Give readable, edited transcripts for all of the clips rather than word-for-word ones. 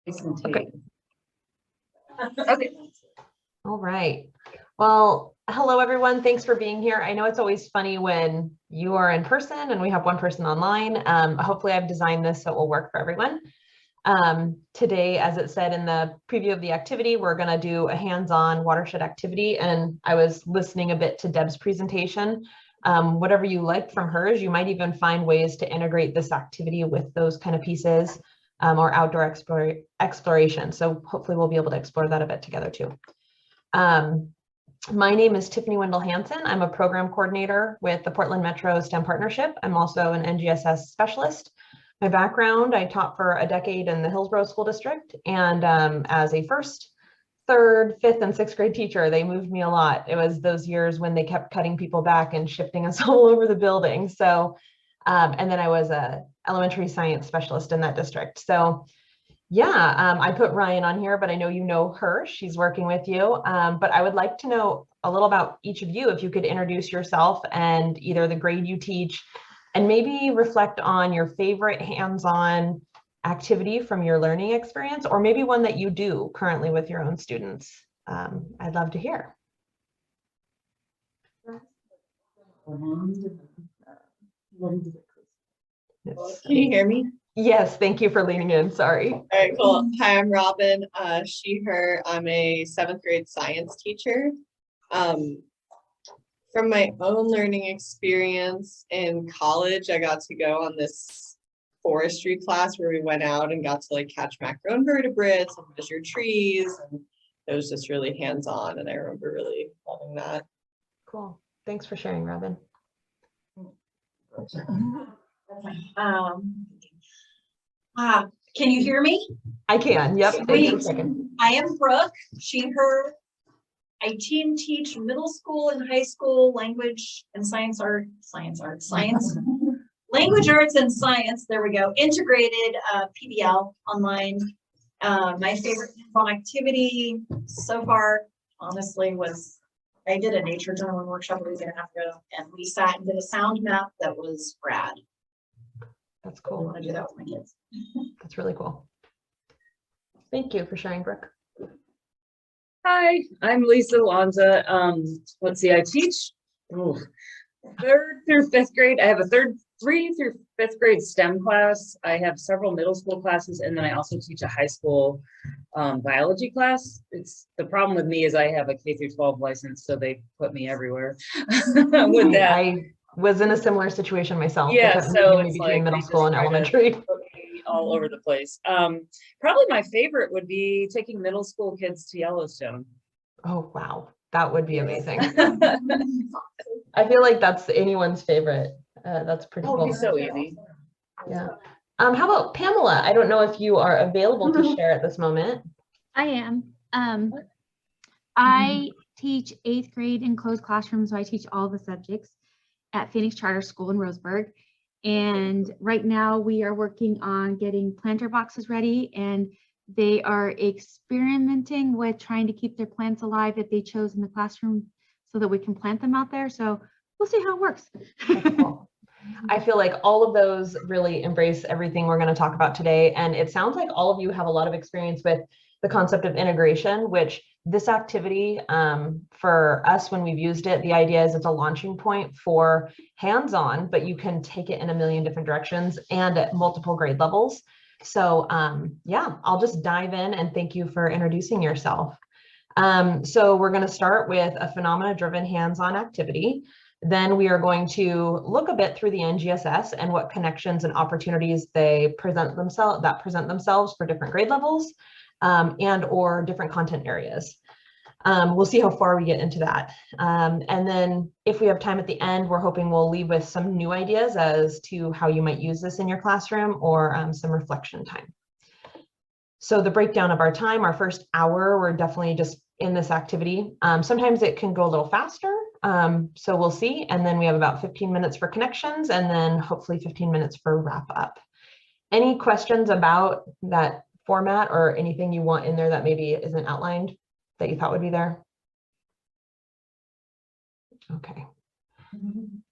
Okay. Okay. All right. Well, hello, everyone. Thanks for being here. I know it's always funny when you are in person and we have one person online. Hopefully I've designed this so it will work for everyone. Today, as it said in the preview of the activity, we're going to do a hands-on watershed activity. And I was listening a bit to Deb's presentation. Whatever you like from hers, you might even find ways to integrate this activity with those kind of pieces or outdoor exploration. So hopefully we'll be able to explore that a bit together too. My name is Tiffany Windle. I'm a program coordinator with the Portland Metro STEM Partnership. I'm also an NGSS specialist. My background, I taught for a decade in the Hillsborough School District, and as a first, third, fifth, and sixth grade teacher, they moved me a lot. It was those years when they kept cutting people back and shifting us all over the building. So, and then I was a elementary science specialist in that district. So yeah, I put Ryan on here, but I know you know her. She's working with you. But I would like to know a little about each of you. If you could introduce yourself and either the grade you teach, and maybe reflect on your favorite hands-on activity from your learning experience, or maybe one that you do currently with your own students. I'd love to hear. Can you hear me? Yes, thank you for leaning in. Sorry. All right, cool. Hi, I'm Robin. She, her. I'm a 7th grade science teacher. From my own learning experience in college, I got to go on this forestry class where we went out and got to like catch macroinvertebrates and measure trees, and it was just really hands-on, and I remember really loving that. Cool. Thanks for sharing, Robin. Can you hear me? I can. Yep. Thanks for checking. I am Brooke. She, her. I teach middle school and high school language and science, language arts and science. There we go. Integrated PBL online. My favorite activity so far, honestly, was I did a nature journaling workshop a week and a half ago, and we sat and did a sound map that was rad. That's I cool. want to do that with my kids. That's really cool. Thank you for sharing, Brooke. Hi, I'm Lisa Lanza. Let's see, I teach 3rd through 5th grade. I have a 3rd through 5th grade STEM class. I have several middle school classes, and then I also teach a high school biology class. It's the problem with me is I have a K through 12 license, so they put me everywhere with that. I was in a similar situation myself. Yeah, so it's between like middle school and elementary. All over the place. Probably my favorite would be taking middle school kids to Yellowstone. Oh, wow. That would be amazing. I feel like that's anyone's favorite. That's pretty cool. It'd be so easy. Yeah. How about Pamela? I don't know if you are available to share at this moment. I am. I teach 8th grade in closed classrooms, so I teach all the subjects at Phoenix Charter School in Roseburg. And right now we are working on getting planter boxes ready, and they are experimenting with trying to keep their plants alive that they chose in the classroom so that we can plant them out there. So we'll see how it works. Cool. I feel like all of those really embrace everything we're going to talk about today. And it sounds like all of you have a lot of experience with the concept of integration, which this activity for us, when we've used it, the idea is it's a launching point for hands-on, but you can take it in a million different directions and at multiple grade levels. So yeah, I'll just dive in and thank you for introducing yourself. So we're going to start with a phenomena-driven hands-on activity. Then we are going to look a bit through the NGSS and what connections and opportunities they present themselves for different grade levels and or different content areas. We'll see how far we get into that. And then if we have time at the end, we're hoping we'll leave with some new ideas as to how you might use this in your classroom or some reflection time. So the breakdown of our time, our first hour, we're definitely just in this activity. Sometimes it can go a little faster. So we'll see. And then we have about 15 minutes for connections and then hopefully 15 minutes for wrap up. Any questions about that format or anything you want in there that maybe isn't outlined that you thought would be there? Okay.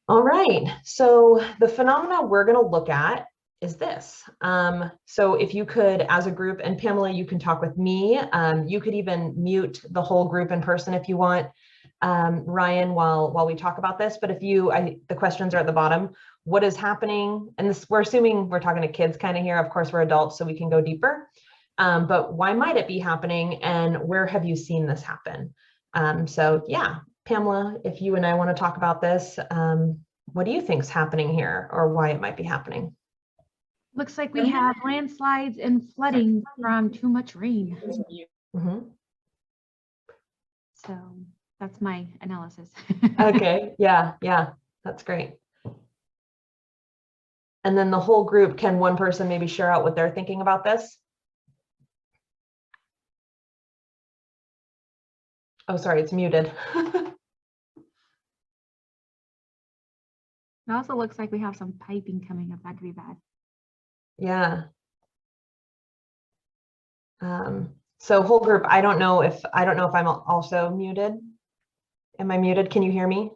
All right. So the phenomena we're going to look at is this. So if you could, as a group, and Pamela, you can talk with me, you could even mute the whole group in person if you want, Ryan, while we talk about this. But if you, the questions are at the bottom. What is happening? And this, we're assuming we're talking to kids kind of here. Of course, we're adults, so we can go deeper. But why might it be happening, and where have you seen this happen? So yeah, Pamela, if you and I want to talk about this, what do you think is happening here, or why it might be happening? Looks like we have landslides and flooding from too much rain. Mm-hmm. So that's my analysis. Okay, yeah, that's great. And then the whole group, can one person maybe share out what they're thinking about this? Oh, sorry, it's muted. It also looks like we have some piping coming up. That could be bad. Yeah. So whole group, I don't know if I'm also muted. Am I muted? Can you hear me?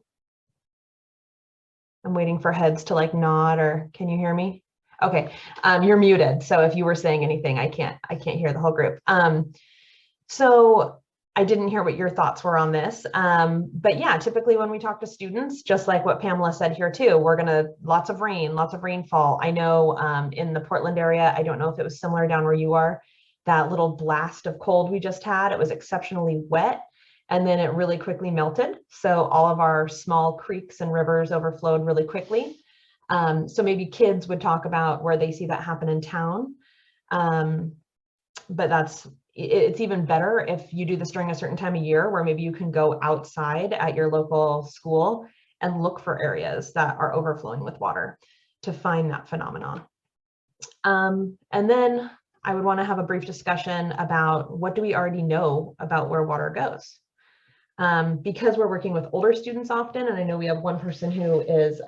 I'm waiting for heads to like nod, or can you hear me? Okay, you're muted. So if you were saying anything, I can't hear the whole group. So I didn't hear what your thoughts were on this. But yeah, typically when we talk to students, just like what Pamela said here too, we're gonna, lots of rainfall. I know in the Portland area, I don't know if it was similar down where you are, that little blast of cold we just had, it was exceptionally wet. And then it really quickly melted. So all of our small creeks and rivers overflowed really quickly. So maybe kids would talk about where they see that happen in town. But it's even better if you do this during a certain time of year, where maybe you can go outside at your local school and look for areas that are overflowing with water to find that phenomenon. And then I would want to have a brief discussion about what do we already know about where water goes. Because we're working with older students often, and I know we have one person who is,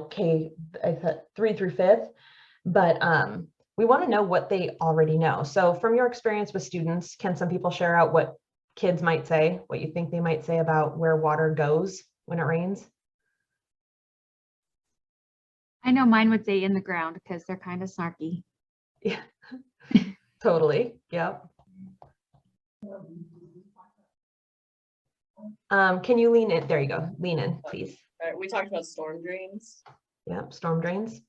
K, I said 3 through 5th, but we want to know what they already know. So from your experience with students, can some people share out what kids might say, what you think they might say about where water goes when it rains? I know mine would say in the ground because they're kind of snarky. Yeah, totally. Yep. Can you lean in? There you go. Lean in, please. All right, we talked about storm drains. Yep, storm drains.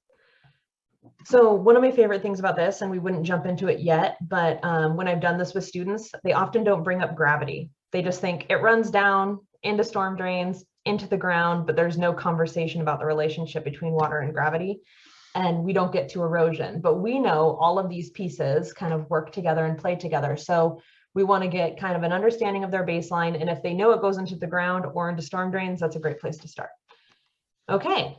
So one of my favorite things about this, and we wouldn't jump into it yet, but when I've done this with students, they often don't bring up gravity. They just think it runs down into storm drains, into the ground, but there's no conversation about the relationship between water and gravity. And we don't get to erosion, but we know all of these pieces kind of work together and play together. So we want to get kind of an understanding of their baseline. And if they know it goes into the ground or into storm drains, that's a great place to start. Okay.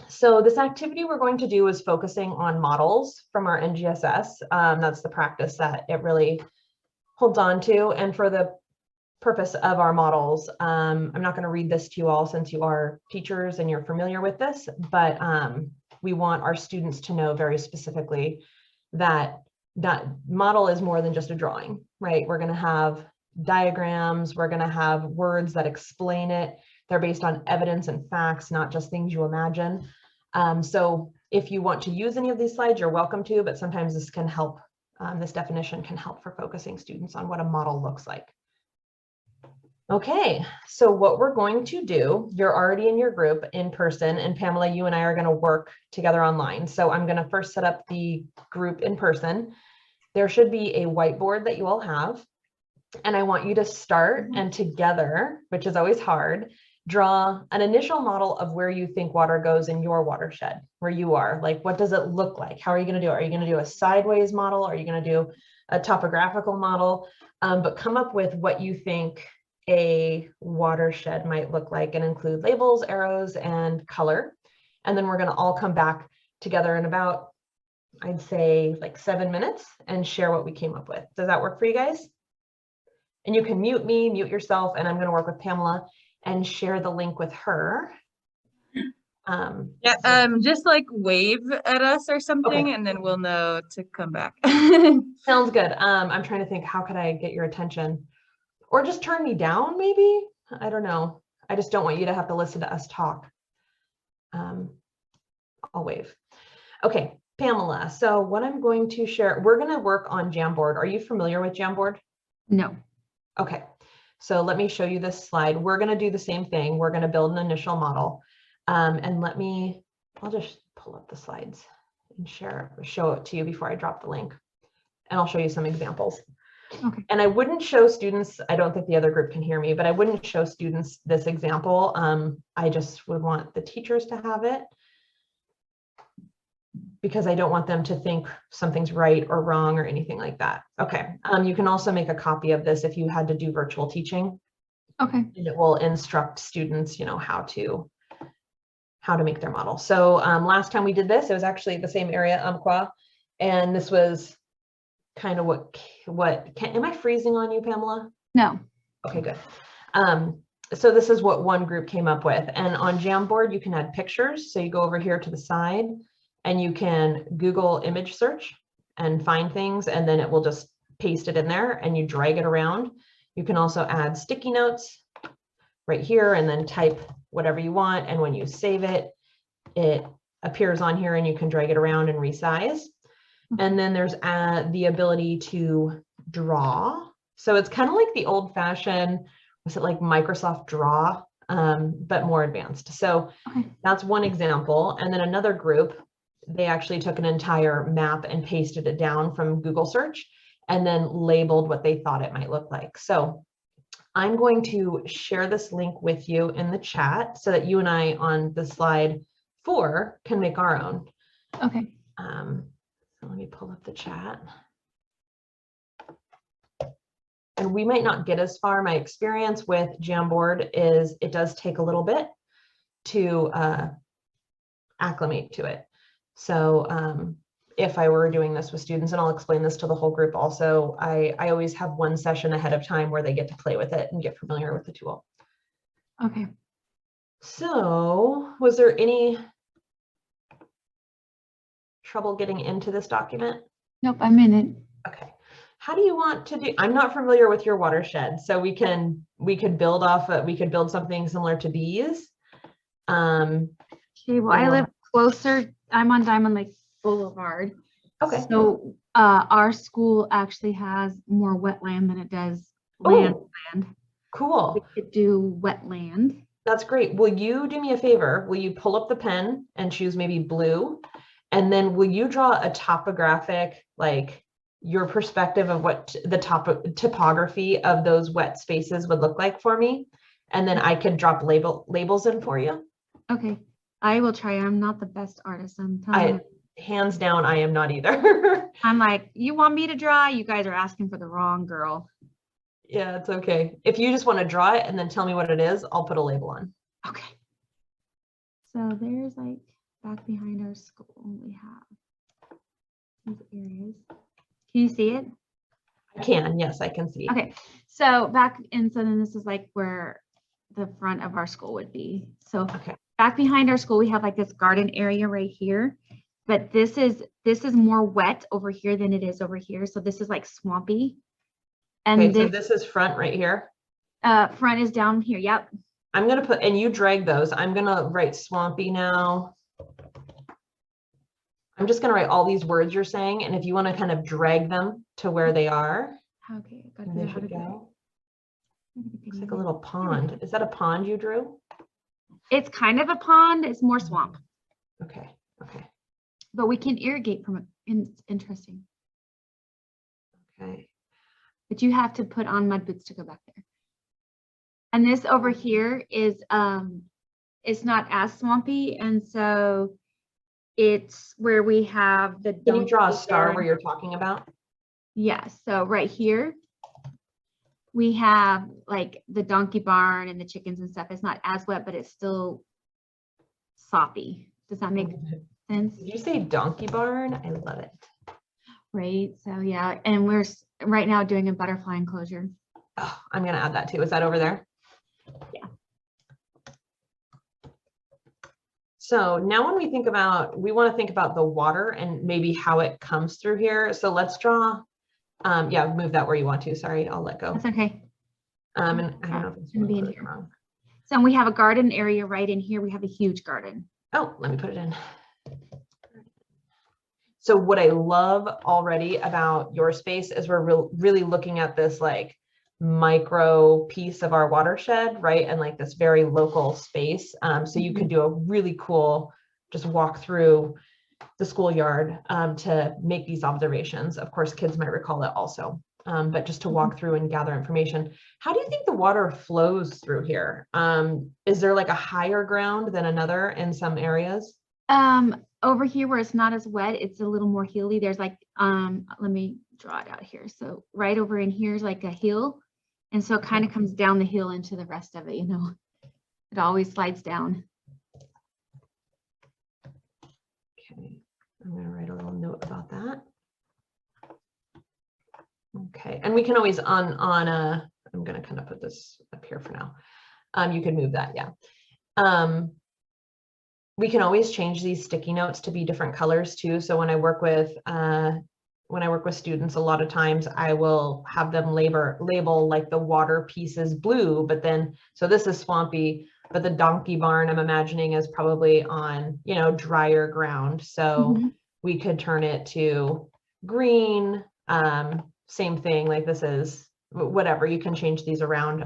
So this activity we're going to do is focusing on models from our NGSS. That's the practice that it really holds on to. And for the purpose of our models, I'm not going to read this to you all since you are teachers and you're familiar with this, but we want our students to know very specifically that that model is more than just a drawing, right? We're going to have diagrams, we're going to have words that explain it. They're based on evidence and facts, not just things you imagine. So if you want to use any of these slides, you're welcome to, but sometimes this can help, this definition can help for focusing students on what a model looks like. Okay, so what we're going to do, you're already in your group in person, and Pamela, you and I are going to work together online. So I'm going to first set up the group in person. There should be a whiteboard that you all have, and I want you to start and together, which is always hard, draw an initial model of where you think water goes in your watershed, where you are. Like, what does it look like? How are you going to do it? Are you going to do a sideways model? Are you going to do a topographical model? But come up with what you think a watershed might look like and include labels, arrows, and color. And then we're going to all come back together in about, I'd say, like 7 minutes and share what we came up with. Does that work for you guys? And you can mute me, mute yourself, and I'm going to work with Pamela and share the link with her. Just like wave at us or something, Okay. and then we'll know to come back. Sounds good. I'm trying to think, how could I get your attention? Or just turn me down, maybe? I don't know. I just don't want you to have to listen to us talk. I'll wave. Okay, Pamela, so what I'm going to share, we're going to work on Jamboard. Are you familiar with Jamboard? No. Okay, so let me show you this slide. We're going to do the same thing. We're going to build an initial model. And I'll just pull up the slides and show it to you before I drop the link. And I'll show you some examples. Okay. And I wouldn't show students, I don't think the other group can hear me, but I wouldn't show students this example. I just would want the teachers to have it, because I don't want them to think something's right or wrong or anything like that. Okay, you can also make a copy of this if you had to do virtual teaching. Okay. And it will instruct students, how to make their model. So last time we did this, it was actually the same area, Umpqua, and this was kind of am I freezing on you, Pamela? No. Okay, good. So this is what one group came up with, and on Jamboard you can add pictures. So you go over here to the side and you can Google image search and find things, and then it will just paste it in there and you drag it around. You can also add sticky notes right here and then type whatever you want. And when you save it, it appears on here and you can drag it around and resize. And then there's the ability to draw. So it's kind of like the old fashioned, was it like Microsoft Draw, but more advanced. So that's one example. And then another group, they actually took an entire map and pasted it down from Google search and then labeled what they thought it might look like. So I'm going to share this link with you in the chat so that you and I on the slide 4 can make our own. Okay. So let me pull up the chat. And we might not get as far. My experience with Jamboard is it does take a little bit to acclimate to it. So if I were doing this with students, and I'll explain this to the whole group also, I always have one session ahead of time where they get to play with it and get familiar with the tool. Okay. So was there any trouble getting into this document? Nope, I'm in it. Okay. How do you want to do? I'm not familiar with your watershed, so we could build something similar to these. Okay, well, I live closer. I'm on Diamond Lake Boulevard. Okay. So our school actually has more wetland than it does land. Cool. We could do wetland. That's great. Will you do me a favor? Will you pull up the pen and choose maybe blue? And then will you draw a topographic, like your perspective of what the topography of those wet spaces would look like for me? And then I can drop labels in for you. Okay, I will try. I'm not the best artist. I'm telling you. Hands down, I am not either. I'm like, you want me to draw? You guys are asking for the wrong girl. Yeah, it's okay. If you just want to draw it and then tell me what it is, I'll put a label on. Okay. So there's like back behind our school, we have these areas. Can you see it? I can, yes, I can see. Okay, so then this is like where the front of our school would be. So back behind our school, we have like this garden area right here, but this is more wet over here than it is over here. So this is like swampy. And so this is front right here. Front is down here. Yep. I'm gonna put, and you drag those. I'm gonna write swampy now. I'm just gonna write all these words you're saying, and if you want to kind of drag them to where they are, okay, they should go. Looks like a little pond. Is that a pond you drew? It's kind of a pond. It's more swamp. Okay. Okay. But we can irrigate from it. It's interesting. Okay. But you have to put on mud boots to go back there. And this over here is it's not as swampy, and so it's where we have the. Can you draw a star where you're talking about? Yeah, so right here we have like the donkey barn and the chickens and stuff. It's not as wet, but it's still soppy. Does that make sense? Did you say donkey barn? I love it. Right, so yeah, and we're right now doing a butterfly enclosure. Oh, I'm gonna add that too. Is that over there? Yeah. So now when we think about, we want to think about the water and maybe how it comes through here. So let's draw, yeah, move that where you want to. Sorry, I'll let go. That's okay. And I don't know if it's gonna be in close here. wrong. So we have a garden area right in here. We have a huge garden. Oh, let me put it in. So what I love already about your space is we're really looking at this like micro piece of our watershed, right? And like this very local space. So you could do a really cool, just walk through the schoolyard to make these observations. Of course, kids might recall it also, but just to walk through and gather information. How do you think the water flows through here? Is there like a higher ground than another in some areas? Over here where it's not as wet, it's a little more hilly. There's like, let me draw it out here. So right over in here is like a hill. And so it kind of comes down the hill into the rest of it, you know, it always slides down. Okay, I'm gonna write a little note about that. Okay, and we can always I'm gonna kind of put this up here for now. You can move that, yeah. We can always change these sticky notes to be different colors too. So when I work with students, a lot of times I will have them label like the water pieces blue, but then, so this is swampy, but the donkey barn I'm imagining is probably on, you know, drier ground. So we could turn it to green, same thing, like this is whatever, you can change these around.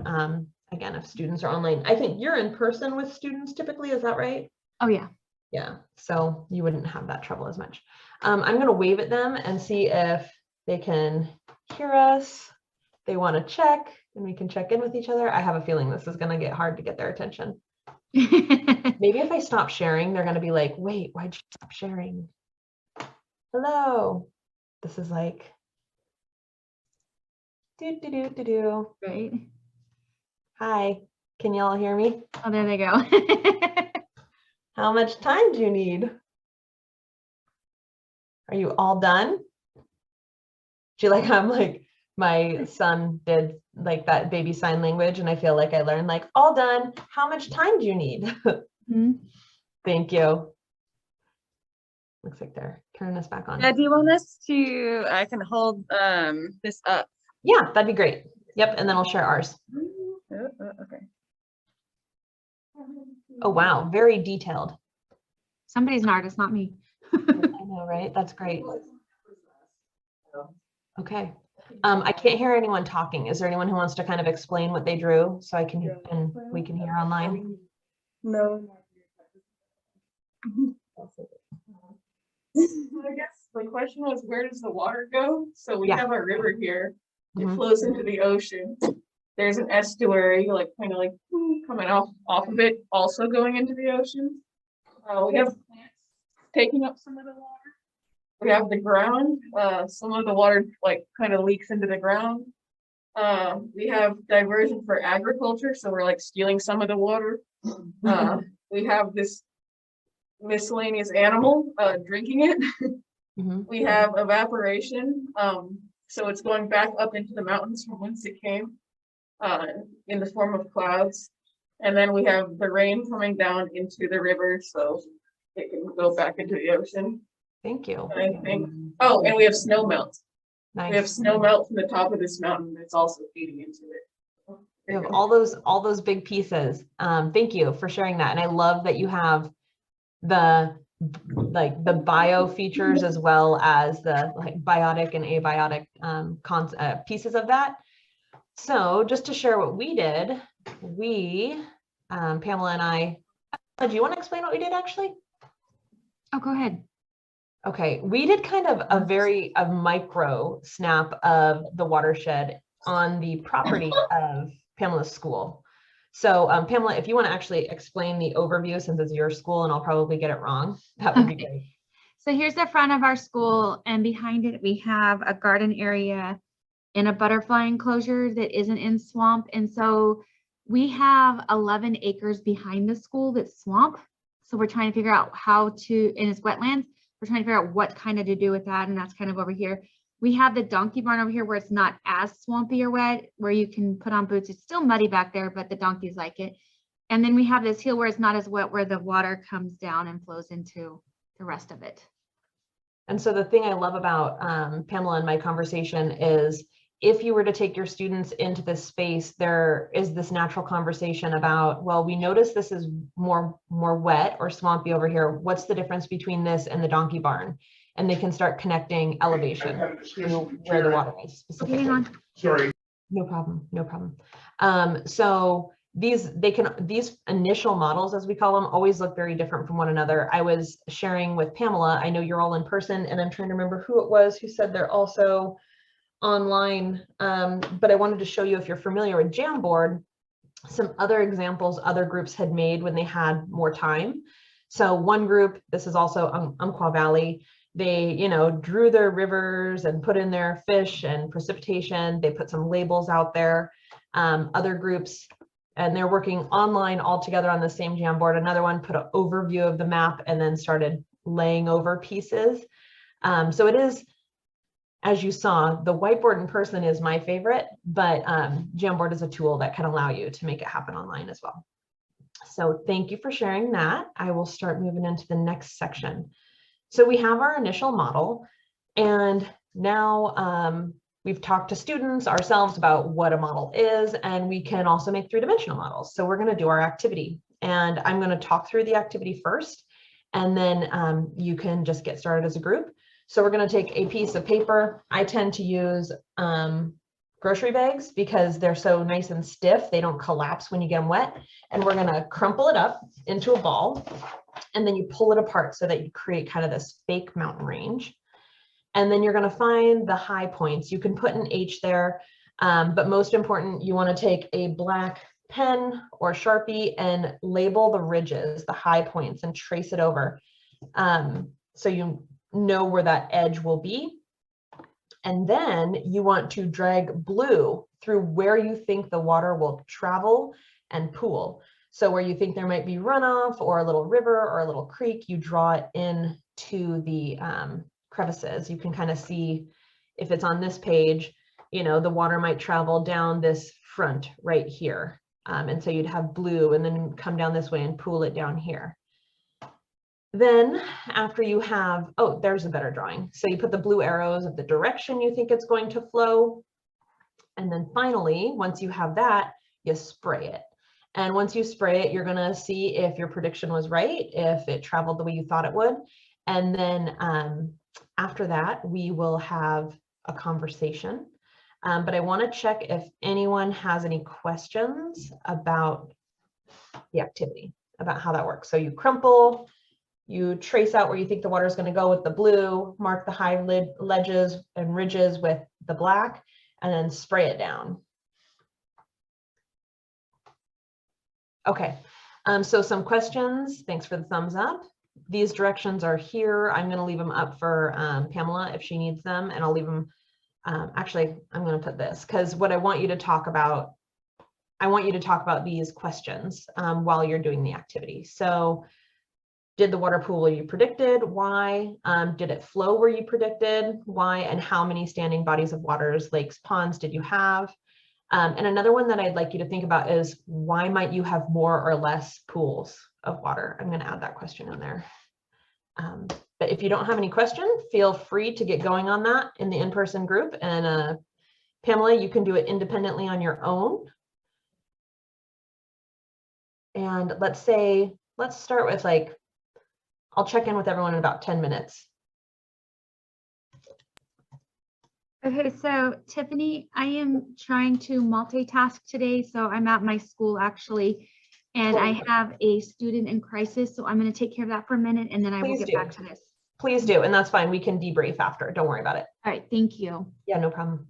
Again, if students are online, I think you're in person with students typically, is that right? Oh yeah. Yeah, so you wouldn't have that trouble as much. I'm going to wave at them and see if they can hear us. They want to check and we can check in with each other. I have a feeling this is going to get hard to get their attention. Maybe if I stop sharing, they're going to be like, wait, why'd you stop sharing? Hello. This is like, do. Right. Hi, can y'all hear me? Oh, there they go. How much time do you need? Are you all done? Do you like, I'm like, my son did like that baby sign language and I feel like I learned like, all done. How much time do you need? Thank you. Looks like they're turning us back on. Yeah, do you want us to, I can hold this up. Yeah, that'd be great. Yep, and then I'll share ours. Okay. Oh, wow, very detailed. Somebody's an artist, not me. I know, right? That's great. Okay. I can't hear anyone talking. Is there anyone who wants to kind of explain what they drew so I can and we can hear online? No. I guess the question was, where does the water go? So we Yeah. have a river here. It Mhm. flows into the ocean. There's an estuary, like kind of like coming off of it, also going into the ocean. We have plants taking up some of the water. We have the ground. Some of the water like kind of leaks into the ground. We have diversion for agriculture, so we're like stealing some of the water. We have this miscellaneous animal drinking it. We have evaporation, so it's going back up into the mountains from whence it came, in the form of clouds. And then we have the rain coming down into the river, so it can go back into the ocean. Thank you. And I think, oh, and we have snow melt. We have Nice. snow melt from the top of this mountain that's also feeding into it. You have all those big pieces. Thank you for sharing that. And I love that you have the bio features as well as the like biotic and abiotic pieces of that. So just to share what we did, Pamela and I, do you want to explain what we did actually? Oh, go ahead. Okay, we did kind of a micro snap of the watershed on the property of Pamela's school. So Pamela, if you want to actually explain the overview since it's your school and I'll probably get it wrong, that would be great. So here's the front of our school, and behind it we have a garden area and a butterfly enclosure that isn't in swamp. And so we have 11 acres behind the school that's swamp. So we're trying to figure out how to, and it's wetlands, we're trying to figure out what kind of to do with that. And that's kind of over here. We have the donkey barn over here where it's not as swampy or wet, where you can put on boots. It's still muddy back there, but the donkeys like it. And then we have this hill where it's not as wet, where the water comes down and flows into the rest of it. And so the thing I love about Pamela and my conversation is if you were to take your students into this space, there is this natural conversation about, well, we notice this is more wet or swampy over here. What's the difference between this and the donkey barn? and they can start connecting elevation to where the water is specifically. Hang on. Sorry. No problem, no problem. So these initial models, as we call them, always look very different from one another. I was sharing with Pamela, I know you're all in person, and I'm trying to remember who it was who said they're also online, but I wanted to show you, if you're familiar with Jamboard, some other examples other groups had made when they had more time. So one group, this is also Umpqua Valley, they, you know, drew their rivers and put in their fish and precipitation. They put some labels out there. Other groups, and they're working online all together on the same Jamboard. Another one put an overview of the map and then started laying over pieces. So it is, as you saw, the whiteboard in person is my favorite, but Jamboard is a tool that can allow you to make it happen online as well. So thank you for sharing that. I will start moving into the next section. So we have our initial model, and now we've talked to students ourselves about what a model is, and we can also make three-dimensional models. So we're going to do our activity, and I'm going to talk through the activity first, and then you can just get started as a group. So we're going to take a piece of paper. I tend to use grocery bags because they're so nice and stiff. They don't collapse when you get them wet. And we're going to crumple it up into a ball, and then you pull it apart so that you create kind of this fake mountain range. And then you're going to find the high points. You can put an H there, but most important, you want to take a black pen or Sharpie and label the ridges, the high points, and trace it over. So you know where that edge will be. And then you want to drag blue through where you think the water will travel and pool. So where you think there might be runoff or a little river or a little creek, you draw it into the crevices. You can kind of see, if it's on this page, you know, the water might travel down this front right here. And so you'd have blue and then come down this way and pool it down here. Then after you have, oh, there's a better drawing. So you put the blue arrows of the direction you think it's going to flow. And then finally, once you have that, you spray it. And once you spray it, you're going to see if your prediction was right, if it traveled the way you thought it would. And then after that, we will have a conversation. But I want to check if anyone has any questions about the activity, about how that works. So you crumple, you trace out where you think the water is going to go with the blue, mark the high ledges and ridges with the black, and then spray it down. Okay, so some questions. Thanks for the thumbs up. These directions are here. I'm going to leave them up for Pamela if she needs them, and I'll leave them. Actually, I'm going to put this because what I want you to talk about, I want you to talk about these questions while you're doing the activity. So, did the water pool where you predicted? Why? Did it flow where you predicted? Why? And how many standing bodies of waters, lakes, ponds did you have? And another one that I'd like you to think about is, why might you have more or less pools of water? I'm going to add that question in there. But if you don't have any question, feel free to get going on that in the in-person group. And Pamela, you can do it independently on your own. And let's start with like, I'll check in with everyone in about 10 minutes. Okay, so Tiffany, I am trying to multitask today. So I'm at my school actually, and I have a student in crisis. So I'm going to take care of that for a minute, and then I will get back to this. Please do. And that's fine. We can debrief after. Don't worry about it. All right, thank you. Yeah, no problem.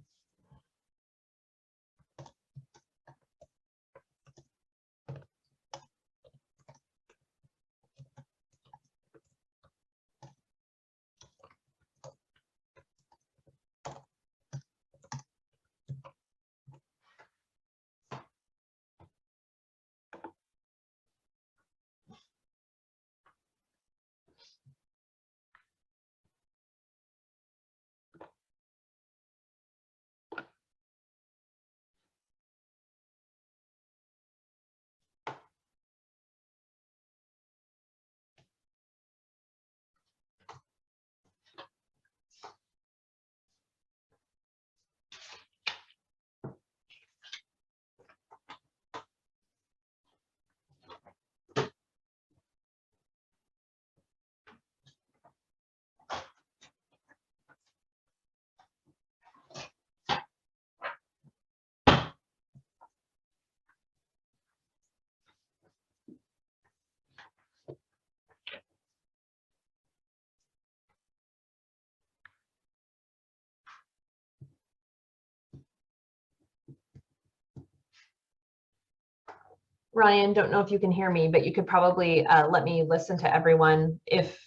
Ryan, don't know if you can hear me, but you could probably let me listen to everyone if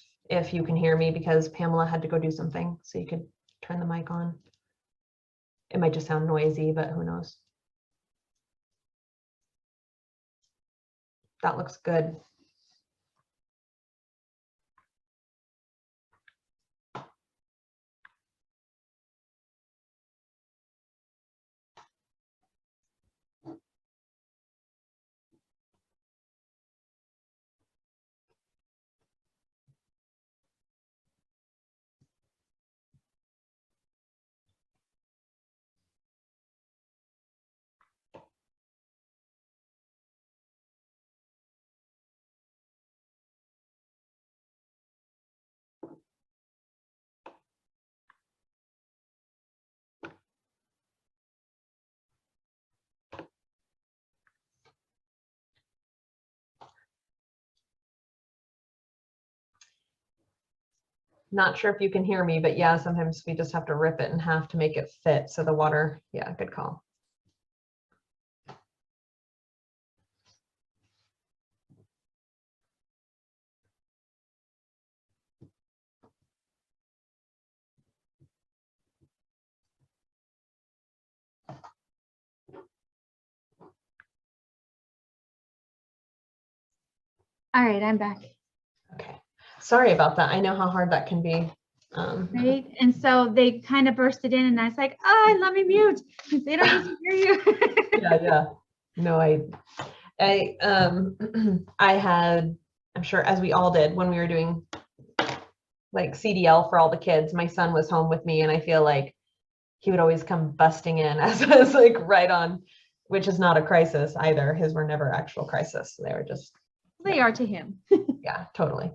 you can hear me, because Pamela had to go do something. So you could turn the mic on. It might just sound noisy, but who knows? That looks good. Not sure if you can hear me, but yeah, sometimes we just have to rip it in half to make it fit. So the water, yeah, good call. All right, I'm back. Okay. Sorry about that. I know how hard that can be. Right. And so they kind of bursted in and I was like, oh, let me mute. They don't need to hear you. Yeah. No, I had, I'm sure as we all did when we were doing like CDL for all the kids, my son was home with me and I feel like he would always come busting in as I was like right on, which is not a crisis either. His were never actual crisis. They were just, They are to him. yeah, totally.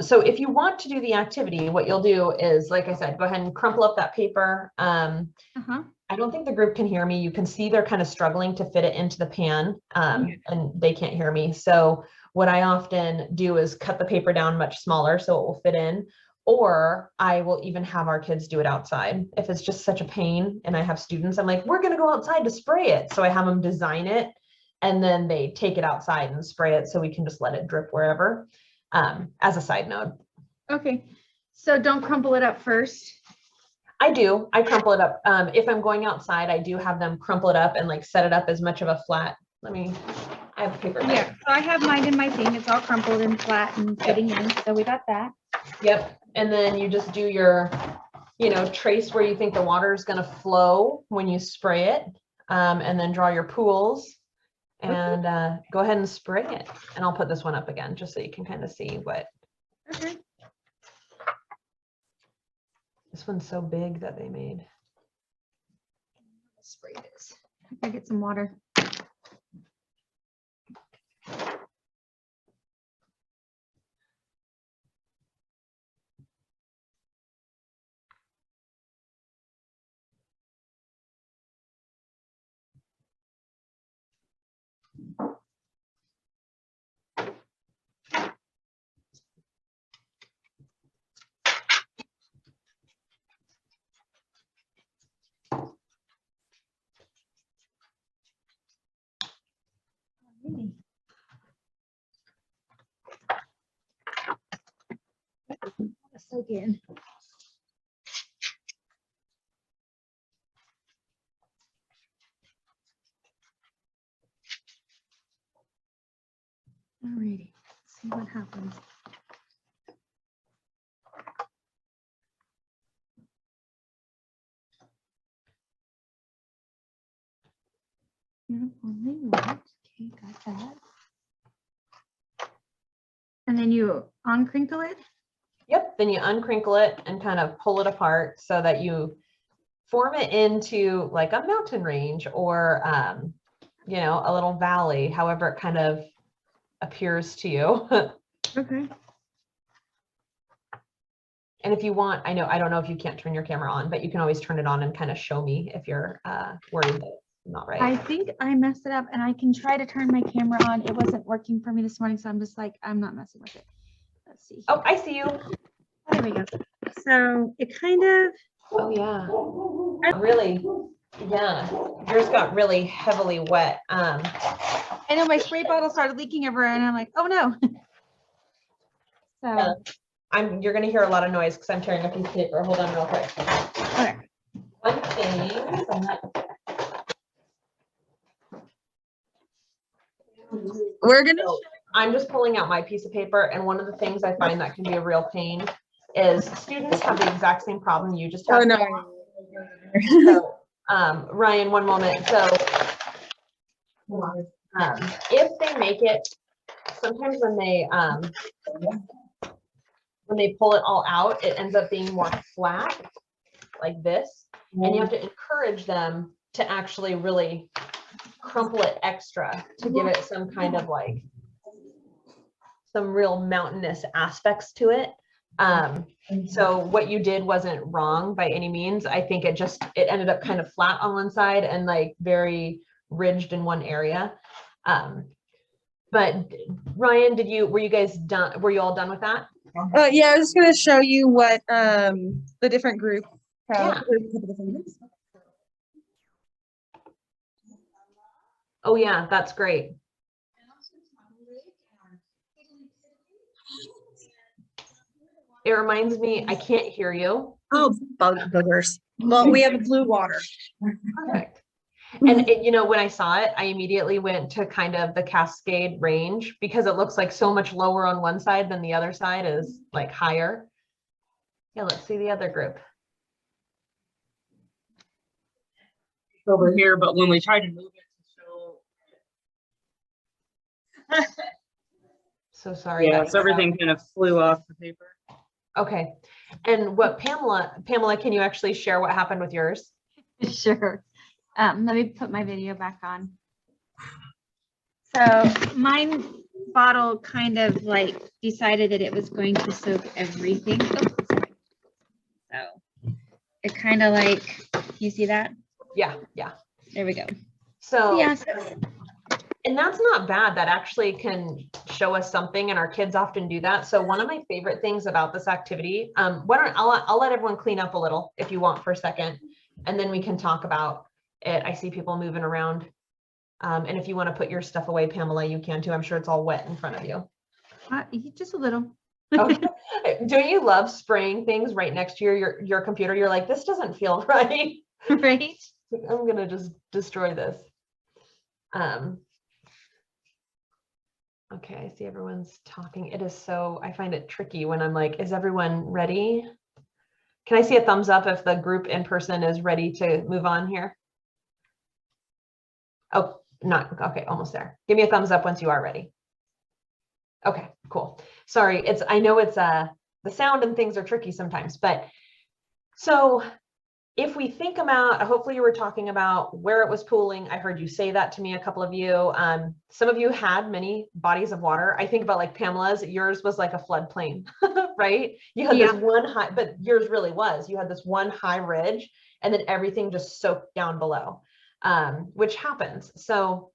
So if you want to do the activity, what you'll do is, like I said, go ahead and crumple up that paper. Uh-huh. I don't think the group can hear me. You can see they're kind of struggling to fit it into the pan, and they can't hear me. So what I often do is cut the paper down much smaller so it will fit in, or I will even have our kids do it outside. If it's just such a pain and I have students, I'm like, we're going to go outside to spray it. So I have them design it and then they take it outside and spray it so we can just let it drip wherever. As a side note. Okay. So don't crumple it up first. I do. I crumple it up. If I'm going outside, I do have them crumple it up and like set it up as much of a flat. I have paper. Yeah. So I have mine in my thing. It's all crumpled and flat and fitting in. So we got that. Yep. And then you just do your, trace where you think the water is going to flow when you spray it. And then draw your pools and go ahead and spray it. And I'll put this one up again just so you can kind of see what. Okay. This one's so big that they made. Spray this. I get some water. Again. Alrighty, let's see what happens. Uniformly wrapped. Okay, got that. And then you uncrinkle it. Yep. Then you uncrinkle it and kind of pull it apart so that you form it into like a mountain range or, a little valley, however it kind of appears to you. Okay. And if you want, I don't know if you can't turn your camera on, but you can always turn it on and kind of show me if you're worried that it's not right. I think I messed it up and I can try to turn my camera on. It wasn't working for me this morning, so I'm just like, I'm not messing with it. Let's see. Oh, I see you. There we go. So it kind of, Oh, yeah. Really? Yeah, yours got really heavily wet. I know my spray bottle started leaking everywhere and I'm like, oh no. Yeah. So, You're gonna hear a lot of noise because I'm tearing a piece of paper. Hold on real quick. okay. One thing, We're gonna, so I'm just pulling out my piece of paper, and one of the things I find that can be a real pain is students have the exact same problem you just oh had. no. So, Ryan, one moment. So, if they make it, sometimes when they pull it all out, it ends up being more flat, like this, and you have to encourage them to actually really crumple it extra to give it some kind of like some real mountainous aspects to it. So what you did wasn't wrong by any means. I think it ended up kind of flat on one side and like very ridged in one area. But Ryan, were you guys done? Were you all done with that? Yeah, I was just gonna show you what the different group. Yeah. Oh yeah, that's great. It reminds me, I can't hear you. Oh, boogers. Well, we have blue water. Perfect. And when I saw it, I immediately went to kind of the Cascade Range because it looks like so much lower on one side than the other side is like higher. Yeah, let's see the other group. Over here, but when we tried to move it to show. So sorry. Yeah, so everything kind of flew off the paper. Okay. And what Pamela, can you actually share what happened with yours? Sure. Let me put my video back on. So mine bottle kind of like decided that it was going to soak everything. Oh, so it kind of like, you see that? Yeah. There we go. So, Yeah. and that's not bad. That actually can show us something, and our kids often do that. So one of my favorite things about this activity, I'll let everyone clean up a little if you want for a second, and then we can talk about it. I see people moving around. And if you want to put your stuff away, Pamela, you can too. I'm sure it's all wet in front of you. Just a little. Okay. Don't you love spraying things right next to your computer? You're like, this doesn't feel right. Right. I'm gonna just destroy this. Okay, I see everyone's talking. I find it tricky when I'm like, is everyone ready? Can I see a thumbs up if the group in person is ready to move on here? Oh, not, okay, almost there. Give me a thumbs up once you are ready. Okay, cool. Sorry, I know it's the sound and things are tricky sometimes, but so if we think about, hopefully you were talking about where it was pooling. I heard you say that to me, a couple of you. Some of you had many bodies of water. I think about like Pamela's, yours was like a floodplain, right? You had this one high, but yours really was. You had this one high ridge and then everything just soaked down below, which happens. So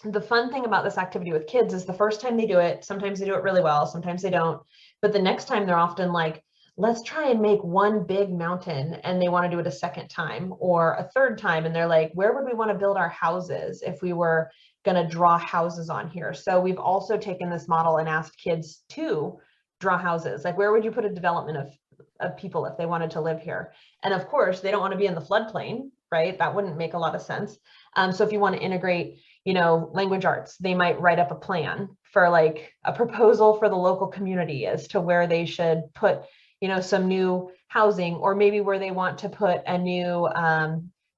the fun thing about this activity with kids is the first time they do it, sometimes they do it really well, sometimes they don't. But the next time they're often like, let's try and make one big mountain, and they want to do it a second time or a third time. And they're like, where would we want to build our houses if we were going to draw houses on here? So we've also taken this model and asked kids to draw houses. Like, where would you put a development of people if they wanted to live here? And of course, they don't want to be in the floodplain, right? That wouldn't make a lot of sense. So if you want to integrate, language arts, they might write up a plan for like a proposal for the local community as to where they should put some new housing, or maybe where they want to put a new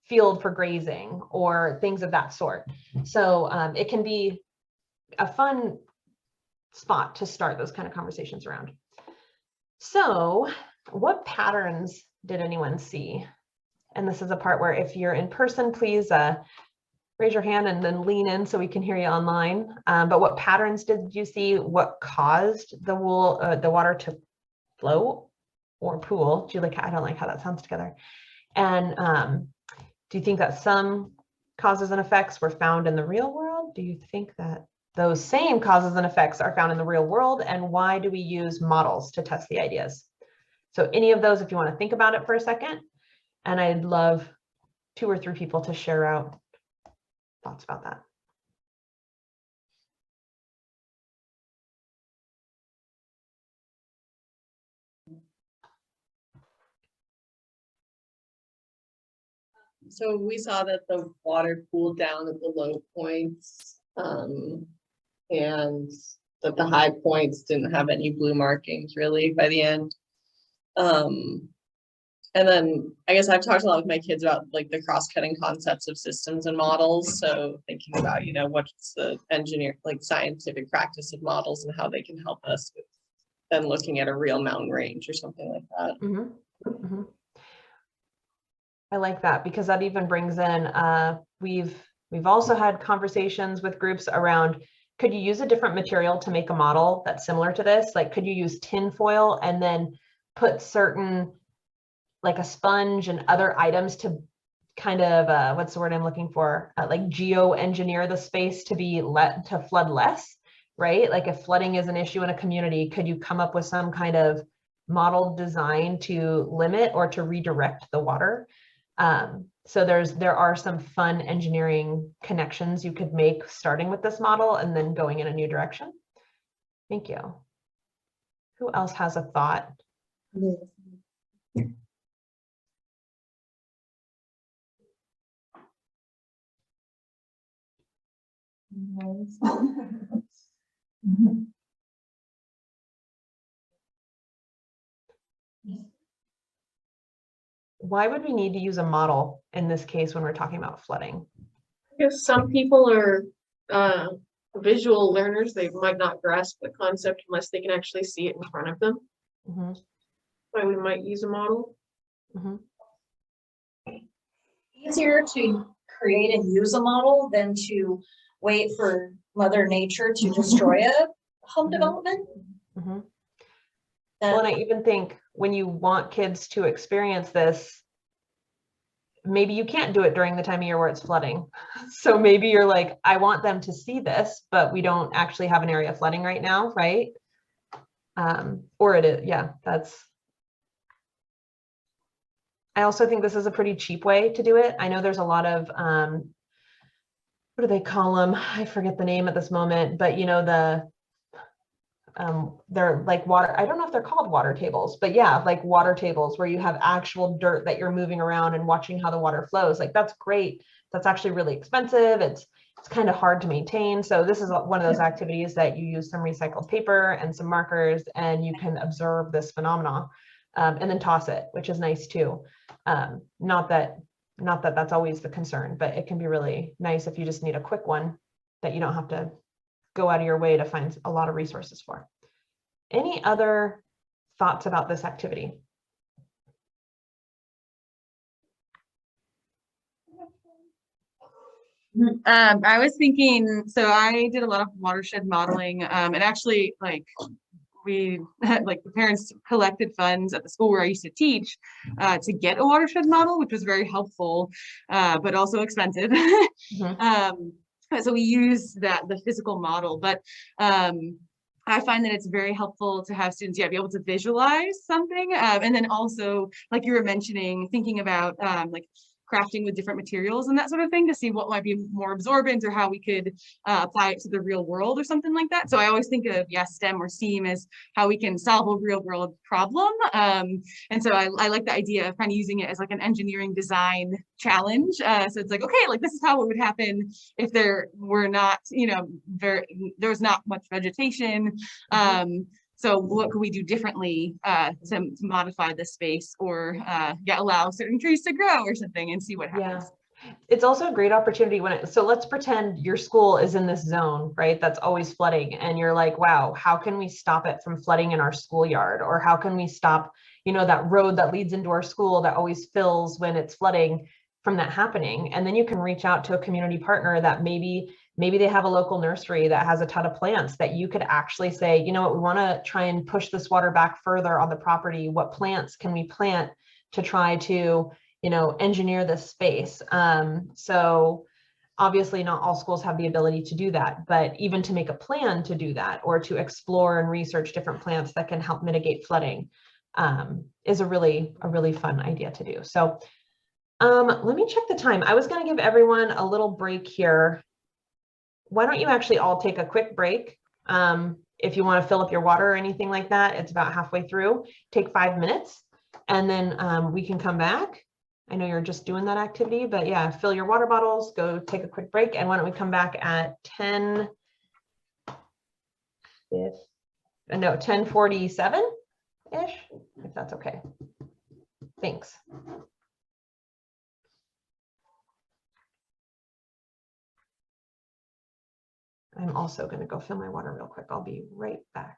field for grazing or things of that sort. So it can be a fun spot to start those kind of conversations around. So what patterns did anyone see? And this is a part where if you're in person, please raise your hand and then lean in so we can hear you online. But what patterns did you see? What caused the water to flow or pool? I don't like how that sounds together. And do you think that some causes and effects were found in the real world? Do you think that those same causes and effects are found in the real world? And why do we use models to test the ideas? So any of those, if you want to think about it for a second, and I'd love 2 or 3 people to share out thoughts about that. So we saw that the water cooled down at the low points, and that the high points didn't have any blue markings really by the end. And then I guess I've talked a lot with my kids about like the cross-cutting concepts of systems and models. So thinking about, you know, what's the like scientific practice of models and how they can help us with then looking at a real mountain range or something like that. Mm-hmm. Mm-hmm. I like that because that even brings in, we've also had conversations with groups around, could you use a different material to make a model that's similar to this? Like, could you use tin foil and then put certain, like a sponge and other items to kind of, what's the word I'm looking for? Like geo-engineer the space to be to flood less, right? Like if flooding is an issue in a community, could you come up with some kind of model design to limit or to redirect the water? So there are some fun engineering connections you could make starting with this model and then going in a new direction. Thank you. Who else has a thought? Why would we need to use a model in this case when we're talking about flooding? Because some people are visual learners, they might not grasp the concept unless they can actually see it in front of them. Mm-hmm. Why we might use a model. Mm-hmm. Easier to create and use a model than to wait for Mother Nature to destroy a home development. Mm-hmm. Well, and I even think when you want kids to experience this, maybe you can't do it during the time of year where it's flooding. So maybe you're like, I want them to see this, but we don't actually have an area flooding right now, right? Or it is, yeah, I also think this is a pretty cheap way to do it. I know there's a lot of, what do they call them? I forget the name at this moment, but you know, they're like water, I don't know if they're called water tables, but yeah, like water tables where you have actual dirt that you're moving around and watching how the water flows. Like that's great. That's actually really expensive. It's kind of hard to maintain. So this is one of those activities that you use some recycled paper and some markers and you can observe this phenomenon, and then toss it, which is nice too. Not that that's always the concern, but it can be really nice if you just need a quick one that you don't have to go out of your way to find a lot of resources for. Any other thoughts about this activity? I was thinking, so I did a lot of watershed modeling, and actually like we had like the parents collected funds at the school where I used to teach to get a watershed model, which was very helpful, but also expensive. Mm-hmm. So we use the physical model, but I find that it's very helpful to have students, be able to visualize something. And then also, like you were mentioning, thinking about like crafting with different materials and that sort of thing to see what might be more absorbent or how we could apply it to the real world or something like that. So I always think of STEM or STEAM as how we can solve a real world problem. And so I like the idea of kind of using it as like an engineering design challenge. So it's like, okay, like this is how it would happen if there were not, there was not much vegetation. So what could we do differently to modify the space or allow certain trees to grow or something and see what happens. Yeah. It's also a great opportunity so let's pretend your school is in this zone, right? That's always flooding. And you're like, wow, how can we stop it from flooding in our schoolyard? Or how can we stop, that road that leads into our school that always fills when it's flooding from that happening? And then you can reach out to a community partner that maybe they have a local nursery that has a ton of plants that you could actually say, you know what, we want to try and push this water back further on the property. What plants can we plant to try to, engineer this space? So obviously not all schools have the ability to do that, but even to make a plan to do that or to explore and research different plants that can help mitigate flooding is a really fun idea to do. So Let me check the time. I was going to give everyone a little break here. Why don't you actually all take a quick break? If you want to fill up your water or anything like that, it's about halfway through. Take 5 minutes and then we can come back. I know you're just doing that activity, but yeah, fill your water bottles, go take a quick break. And why don't we come back at 10:47-ish, if that's okay. Thanks. I'm also going to go fill my water real quick. I'll be right back.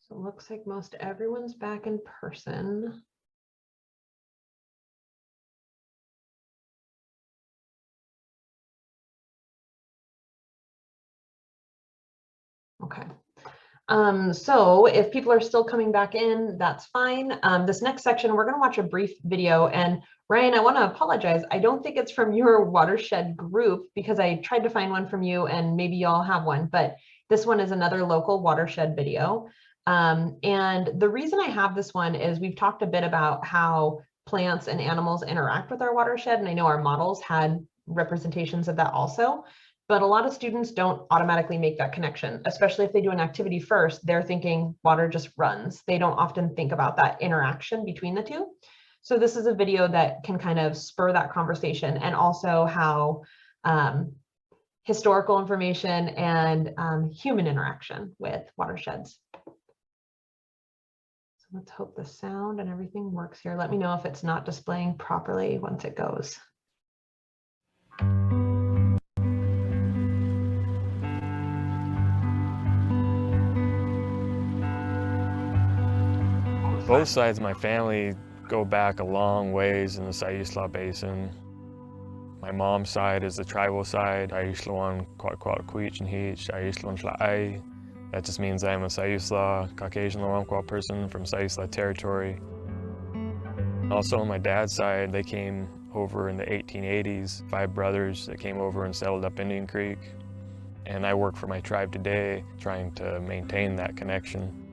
So it looks like most everyone's back in person. Okay. So if people are still coming back in, that's fine. This next section, we're going to watch a brief video. And Ryan, I want to apologize. I don't think it's from your Watershed group because I tried to find one from you and maybe y'all have one, but this one is another local Watershed video. And the reason I have this one is we've talked a bit about how plants and animals interact with our watershed. And I know our models had representations of that also. But a lot of students don't automatically make that connection, especially if they do an activity first, they're thinking water just runs. They don't often think about that interaction between the two. So this is a video that can kind of spur that conversation, and also how historical information and human interaction with watersheds. So let's hope the sound and everything works here. Let me know if it's not displaying properly once it goes. Both sides of my family go back a long ways in the Sayisla Basin. My mom's side is the tribal side. Sayislaan Kwakwakwich and Heech, Sayislaan Shla'ai. That just means I'm a Sayisla Caucasian Lawamqua person from Sayisla territory. Also on my dad's side, they came over in the 1880s. 5 brothers that came over and settled up Indian Creek. And I work for my tribe today, trying to maintain that connection.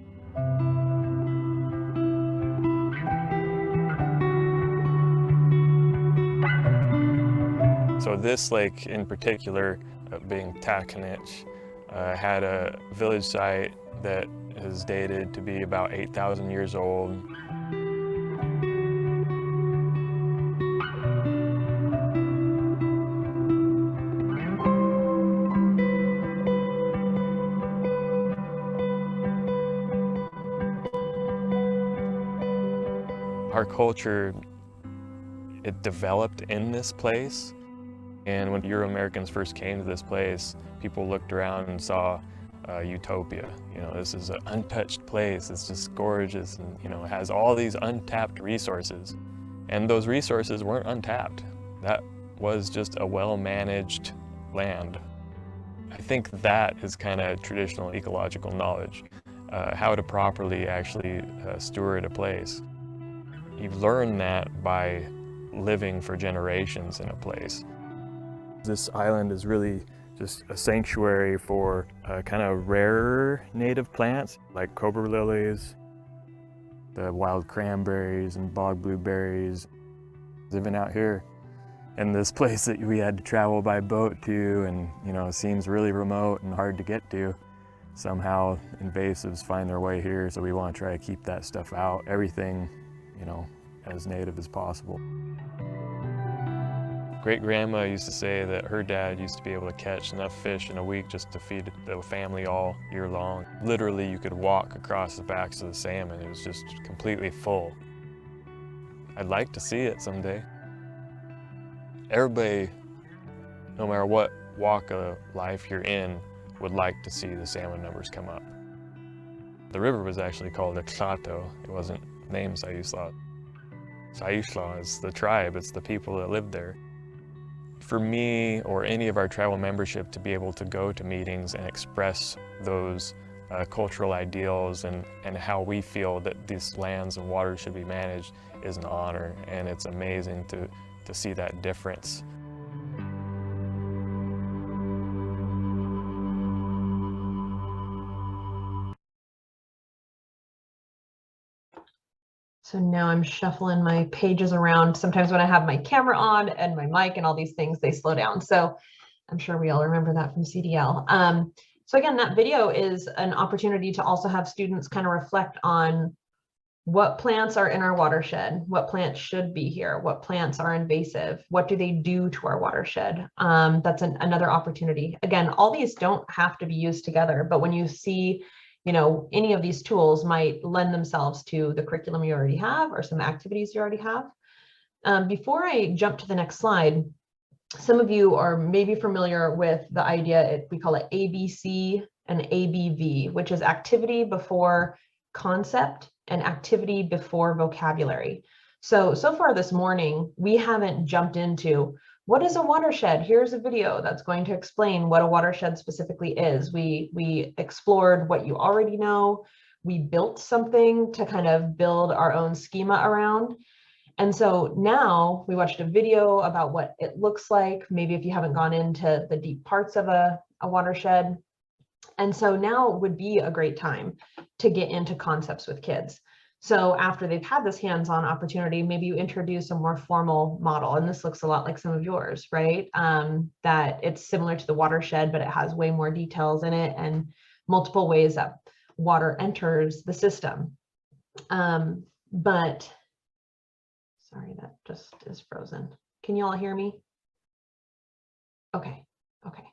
So this lake in particular, being Takanich, had a village site that is dated to be about 8,000 years old. Our culture, it developed in this place. And when Euro-Americans first came to this place, people looked around and saw utopia. You know, this is an untouched place. It's just gorgeous, and you know, it has all these untapped resources. And those resources weren't untapped. That was just a well-managed land. I think that is kind of traditional ecological knowledge, how to properly actually steward a place. You learn that by living for generations in a place. This island is really just a sanctuary for kind of rarer native plants like cobra lilies, the wild cranberries and bog blueberries. Living out here in this place that we had to travel by boat to, and you know, it seems really remote and hard to get to. Somehow invasives find their way here, so we want to try to keep that stuff out. Everything, you know, as native as possible. Great-grandma used to say that her dad used to be able to catch enough fish in a week just to feed the family all year long. Literally, you could walk across the backs of the salmon. It was just completely full. I'd like to see it someday. Everybody, no matter what walk of life you're in, would like to see the salmon numbers come up. The river was actually called Ixato. It wasn't named Sayisla. Sayisla is the tribe, it's the people that live there. For me or any of our tribal membership to be able to go to meetings and express those cultural ideals and how we feel that these lands and waters should be managed is an honor, and it's amazing to see that difference. So now I'm shuffling my pages around. Sometimes when I have my camera on and my mic and all these things, they slow down. So I'm sure we all remember that from CDL. So again, that video is an opportunity to also have students kind of reflect on what plants are in our watershed, what plants should be here, what plants are invasive, what do they do to our watershed. That's another opportunity. Again, all these don't have to be used together, but when you see, you know, any of these tools might lend themselves to the curriculum you already have or some activities you already have. Before I jump to the next slide, some of you are maybe familiar with the idea, we call it ABC and ABV, which is activity before concept and activity before vocabulary. So far this morning, we haven't jumped into what is a watershed. Here's a video that's going to explain what a watershed specifically is. We explored what you already know. We built something to kind of build our own schema around. And so now we watched a video about what it looks like, maybe if you haven't gone into the deep parts of a watershed. And so now would be a great time to get into concepts with kids. So after they've had this hands-on opportunity, maybe you introduce a more formal model. And this looks a lot like some of yours, right? That it's similar to the watershed, but it has way more details in it and multiple ways that water enters the system. But sorry, that just is frozen. Can you all hear me? Okay, okay.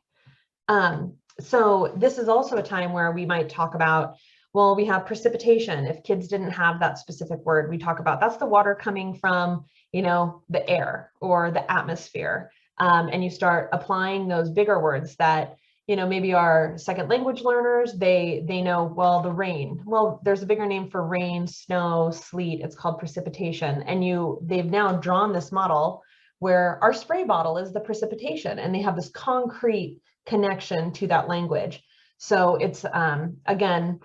So this is also a time where we might talk about, well, we have precipitation. If kids didn't have that specific word, we talk about that's the water coming from, the air or the atmosphere. And you start applying those bigger words that, maybe our second language learners, they know, well, the rain. Well, there's a bigger name for rain, snow, sleet. It's called precipitation. And they've now drawn this model where our spray bottle is the precipitation, and they have this concrete connection to that language. So it's, again,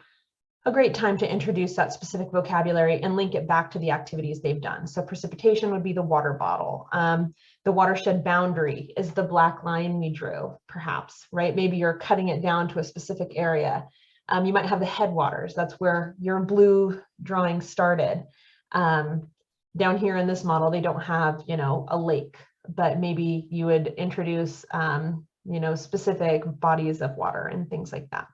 a great time to introduce that specific vocabulary and link it back to the activities they've done. So precipitation would be the water bottle. The watershed boundary is the black line we drew, perhaps, right? Maybe you're cutting it down to a specific area. You might have the headwaters. That's where your blue drawing started. Down here in this model, they don't have, a lake, but maybe you would introduce, specific bodies of water and things like that.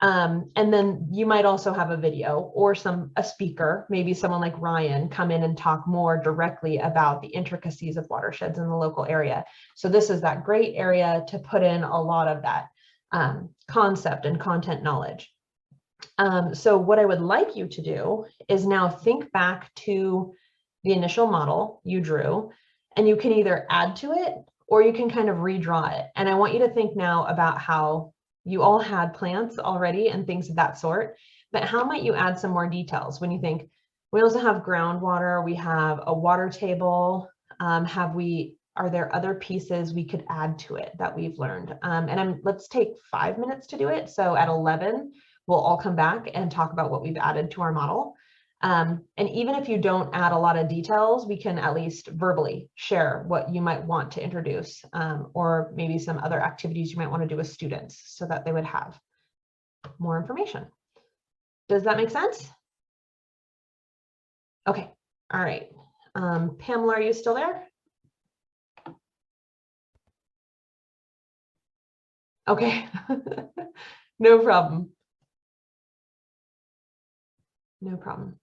And then you might also have a video or a speaker, maybe someone like Ryan, come in and talk more directly about the intricacies of watersheds in the local area. So this is that great area to put in a lot of that concept and content knowledge. So what I would like you to do is now think back to the initial model you drew, and you can either add to it or you can kind of redraw it. And I want you to think now about how you all had plants already and things of that sort, but how might you add some more details when you think, we also have groundwater, we have a water table, are there other pieces we could add to it that we've learned? Let's take 5 minutes to do it. So at 11, we'll all come back and talk about what we've added to our model. And even if you don't add a lot of details, we can at least verbally share what you might want to introduce, or maybe some other activities you might want to do with students so that they would have more information. Does that make sense? Okay, all right. Pamela, are you still there? Okay, no problem. No problem.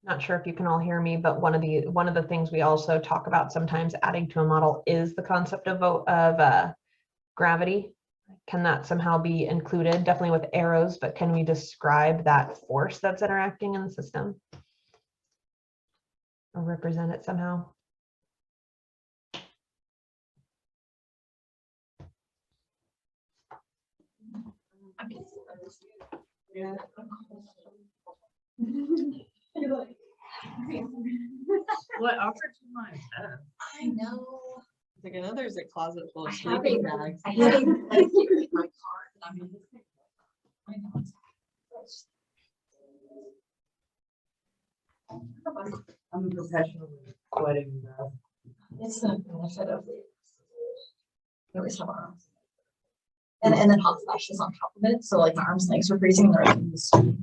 Not sure if you can all hear me, but one of the things we also talk about sometimes adding to a model is the concept of gravity. Can that somehow be included? Definitely with arrows, but can we describe that force that's interacting in the system or represent it somehow? Yeah. What offered to my I know. Like, I know there's a closet full I of have sleeping a- bags. I have a in my car. And I'm in I know. I'm a professional wedding dress. It's the benefit of it. We always have our arms. And then hot flashes on top of it, so like my arms and legs were freezing and the rest of the street.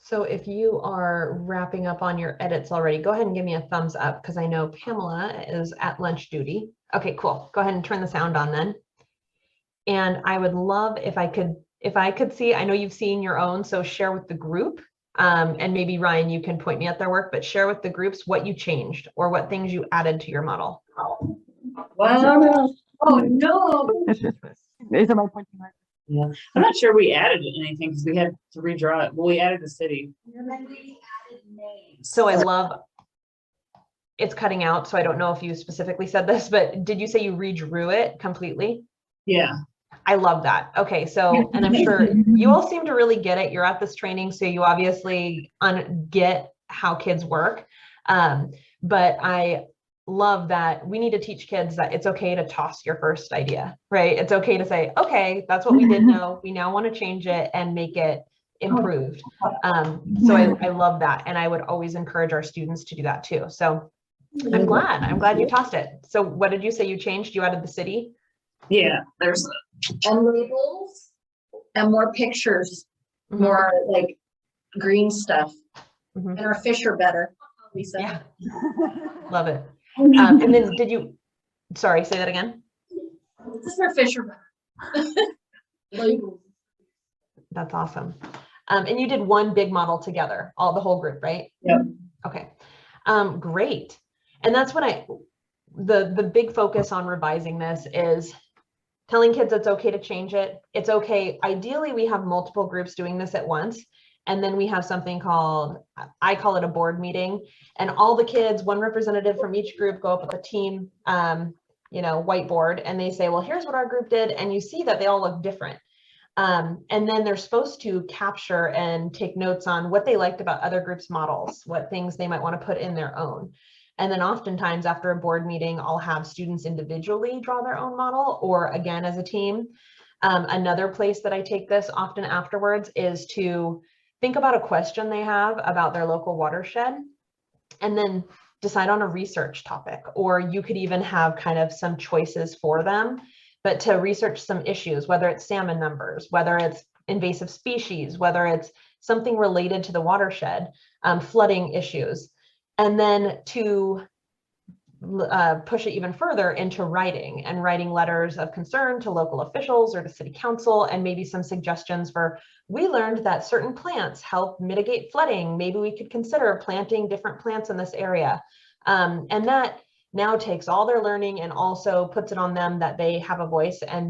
So if you are wrapping up on your edits already, go ahead and give me a thumbs up because I know Pamela is at lunch duty. Okay, cool. Go ahead and turn the sound on then. And I would love if I could see, I know you've seen your own, so share with the group. And maybe Ryan, you can point me at their work, but share with the groups what you changed or what things you added to your model. Wow. Oh, no. These are my pointing marks. Yeah, I'm not sure we added anything because we had to redraw it. Well, we added the city. So I love, it's cutting out, so I don't know if you specifically said this, but did you say you redrew it completely? Yeah. I love that. Okay, so, and I'm sure you all seem to really get it. You're at this training, so you obviously get how kids work. But I love that we need to teach kids that it's okay to toss your first idea, right? It's okay to say, okay, that's what we did know. We now want to change it and make it improved. So I love that. And I would always encourage our students to do that too. So I'm glad you tossed it. So what did you say you changed? You added the city? Yeah, there's And labels and more pictures, Mhm. more like green stuff. Mhm. And our fish are better, Lisa. Yeah. Love it. And then sorry, say that again. This is our fish are better. Labels. That's awesome. And you did one big model together, the whole group, right? Yep. Okay. Great. And that's what the big focus on revising this is telling kids it's okay to change it. It's okay. Ideally, we have multiple groups doing this at once. And then we have something called, I call it a board meeting. And all the kids, one representative from each group go up with a team, whiteboard. And they say, well, here's what our group did. And you see that they all look different. And then they're supposed to capture and take notes on what they liked about other groups' models, what things they might want to put in their own. And then oftentimes after a board meeting, I'll have students individually draw their own model or again as a team. Another place that I take this often afterwards is to think about a question they have about their local watershed and then decide on a research topic, or you could even have kind of some choices for them, but to research some issues, whether it's salmon numbers, whether it's invasive species, whether it's something related to the watershed, flooding issues. And then to push it even further into writing letters of concern to local officials or to city council, and maybe some suggestions for, we learned that certain plants help mitigate flooding. Maybe we could consider planting different plants in this area. And that now takes all their learning and also puts it on them that they have a voice and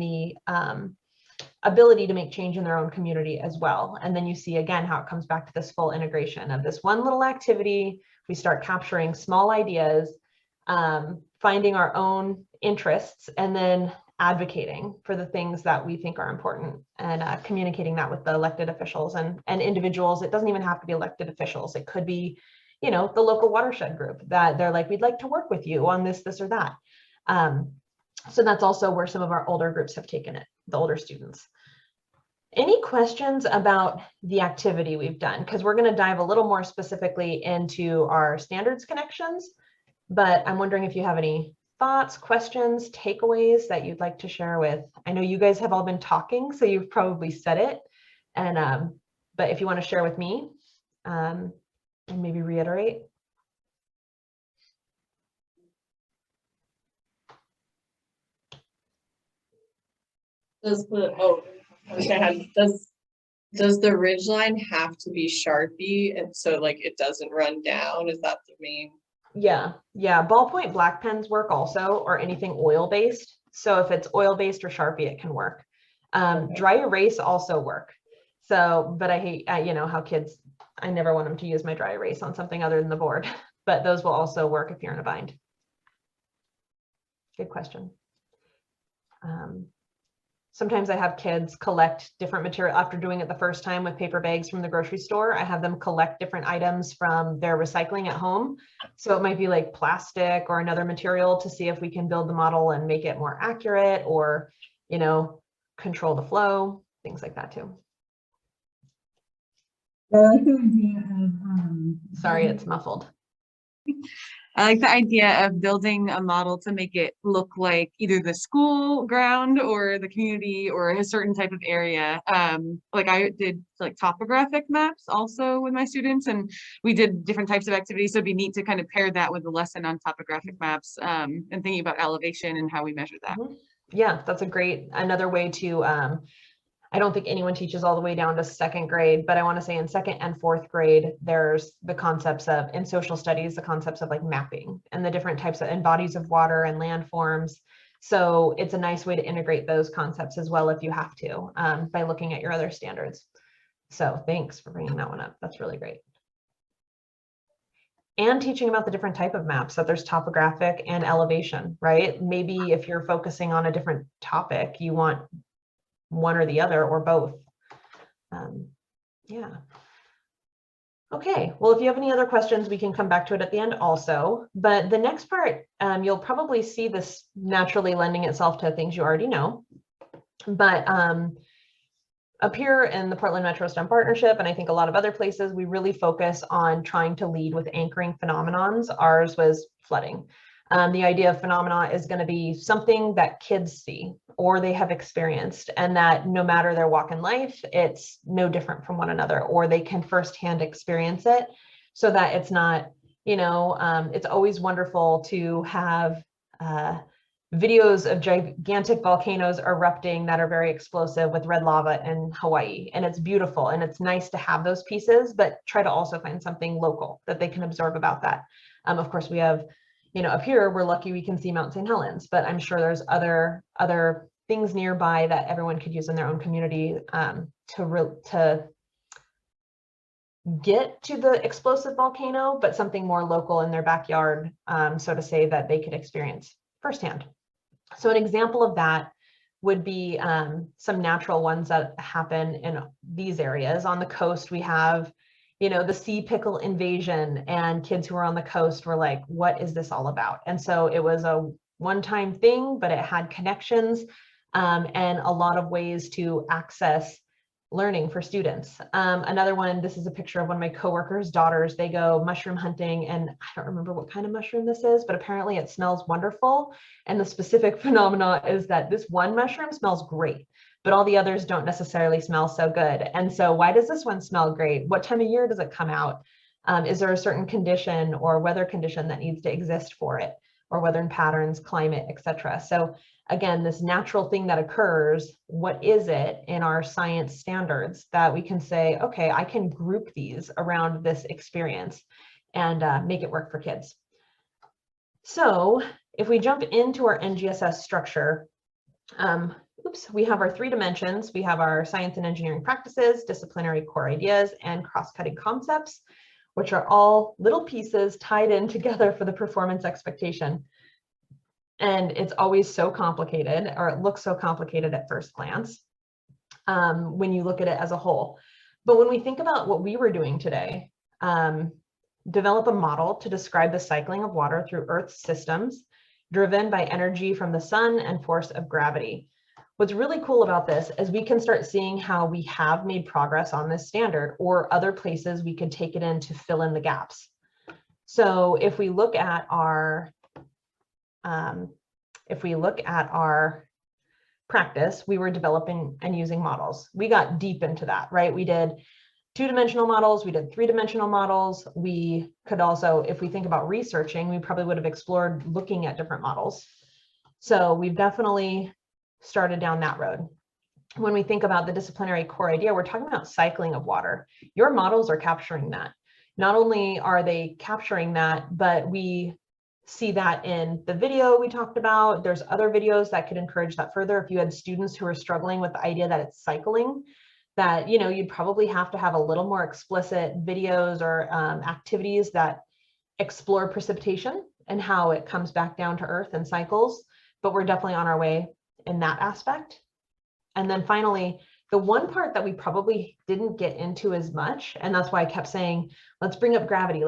ability to make change in their own community as well. And then you see again how it comes back to this full integration of this one little activity. We start capturing small ideas, finding our own interests, and then advocating for the things that we think are important, and communicating that with the elected officials and individuals. It doesn't even have to be elected officials. It could be, you know, the local watershed group that they're like, we'd like to work with you on this, or that. So that's also where some of our older groups have taken it, the older students. Any questions about the activity we've done? Because we're going to dive a little more specifically into our standards connections, but I'm wondering if you have any thoughts, questions, takeaways that you'd like to share with. I know you guys have all been talking, so you've probably said it, and but if you want to share with me and maybe reiterate. Does the, oh, I was gonna have, does the ridge line have to be Sharpie and so like it doesn't run down? Is that the main? Yeah, ballpoint black pens work also, or anything oil-based. So if it's oil-based or Sharpie, it can work. Dry erase also work. So, but I hate, you know, how kids, I never want them to use my dry erase on something other than the board, but those will also work if you're in a bind. Good question. Sometimes I have kids collect different material after doing it the first time with paper bags from the grocery store. I have them collect different items from their recycling at home. So it might be like plastic or another material to see if we can build the model and make it more accurate, or, you know, control the flow, things like that too. I like the idea of Sorry, it's muffled. I like the idea of building a model to make it look like either the school ground or the community or a certain type of area. Like I did like topographic maps also with my students, and we did different types of activities. So it'd be neat to kind of pair that with a lesson on topographic maps, and thinking about elevation and how we measure that. Yeah, that's a great, another way to, I don't think anyone teaches all the way down to second grade, but I want to say in second and fourth grade, there's the concepts of, in social studies, the concepts of like mapping and the different types of, and bodies of water and landforms. So it's a nice way to integrate those concepts as well if you have to, by looking at your other standards. So thanks for bringing that one up. That's really great. And teaching about the different type of maps, that there's topographic and elevation, right? Maybe if you're focusing on a different topic, you want one or the other or both. Yeah. Okay, well, if you have any other questions, we can come back to it at the end also. But the next part, you'll probably see this naturally lending itself to things you already know. But up here in the Portland Metro STEM Partnership, and I think a lot of other places, we really focus on trying to lead with anchoring phenomenons. Ours was flooding. The idea of phenomena is going to be something that kids see or they have experienced, and that no matter their walk in life, it's no different from one another, or they can firsthand experience it, so that it's not, you know, it's always wonderful to have videos of gigantic volcanoes erupting that are very explosive with red lava in Hawaii, and it's beautiful and it's nice to have those pieces, but try to also find something local that they can absorb about that. Of course, we have, you know, up here, we're lucky we can see Mount St. Helens, but I'm sure there's other things nearby that everyone could use in their own community to get to the explosive volcano, but something more local in their backyard, so to say, that they could experience firsthand. So an example of that would be some natural ones that happen in these areas. On the coast, we have, you know, the sea pickle invasion, and kids who are on the coast were like, what is this all about? And so it was a one-time thing, but it had connections and a lot of ways to access learning for students. Another one, this is a picture of one of my coworkers' daughters. They go mushroom hunting, and I don't remember what kind of mushroom this is, but apparently it smells wonderful. And the specific phenomena is that this one mushroom smells great, but all the others don't necessarily smell so good. And so why does this one smell great? What time of year does it come out? Is there a certain condition or weather condition that needs to exist for it, or weather patterns, climate, etc.? So again, this natural thing that occurs, what is it in our science standards that we can say, okay, I can group these around this experience and make it work for kids. So if we jump into our NGSS structure, we have our 3 dimensions. We have our science and engineering practices, disciplinary core ideas, and cross-cutting concepts, which are all little pieces tied in together for the performance expectation. And it's always so complicated, or it looks so complicated at first glance when you look at it as a whole. But when we think about what we were doing today, develop a model to describe the cycling of water through Earth's systems, driven by energy from the sun and force of gravity. What's really cool about this is we can start seeing how we have made progress on this standard, or other places we could take it in to fill in the gaps. So if we look at our practice, we were developing and using models. We got deep into that, right? We did 2-dimensional models, we did 3-dimensional models. We could also, if we think about researching, we probably would have explored looking at different models. So we've definitely started down that road. When we think about the disciplinary core idea, we're talking about cycling of water. Your models are capturing that. Not only are they capturing that, but we see that in the video we talked about. There's other videos that could encourage that further. If you had students who are struggling with the idea that it's cycling, that, you know, you'd probably have to have a little more explicit videos or activities that explore precipitation and how it comes back down to earth and cycles. But we're definitely on our way in that aspect. And then finally, the one part that we probably didn't get into as much, and that's why I kept saying, let's bring up gravity,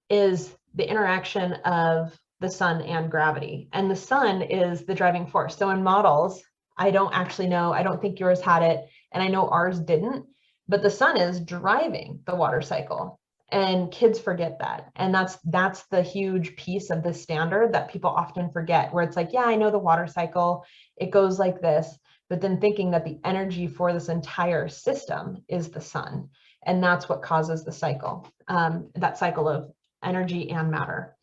is the interaction of the sun and gravity. And the sun is the driving force. So in models, I don't actually know, I don't think yours had it, and I know ours didn't, but the sun is driving the water cycle. And kids forget that. And that's the huge piece of the standard that people often forget, where it's like, yeah, I know the water cycle, it goes like this, but then thinking that the energy for this entire system is the sun. And that's what causes the cycle, that cycle of energy and matter.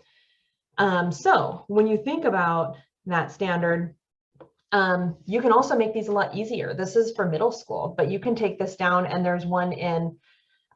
So when you think about that standard, you can also make these a lot easier. This is for middle school, but you can take this down, and there's one in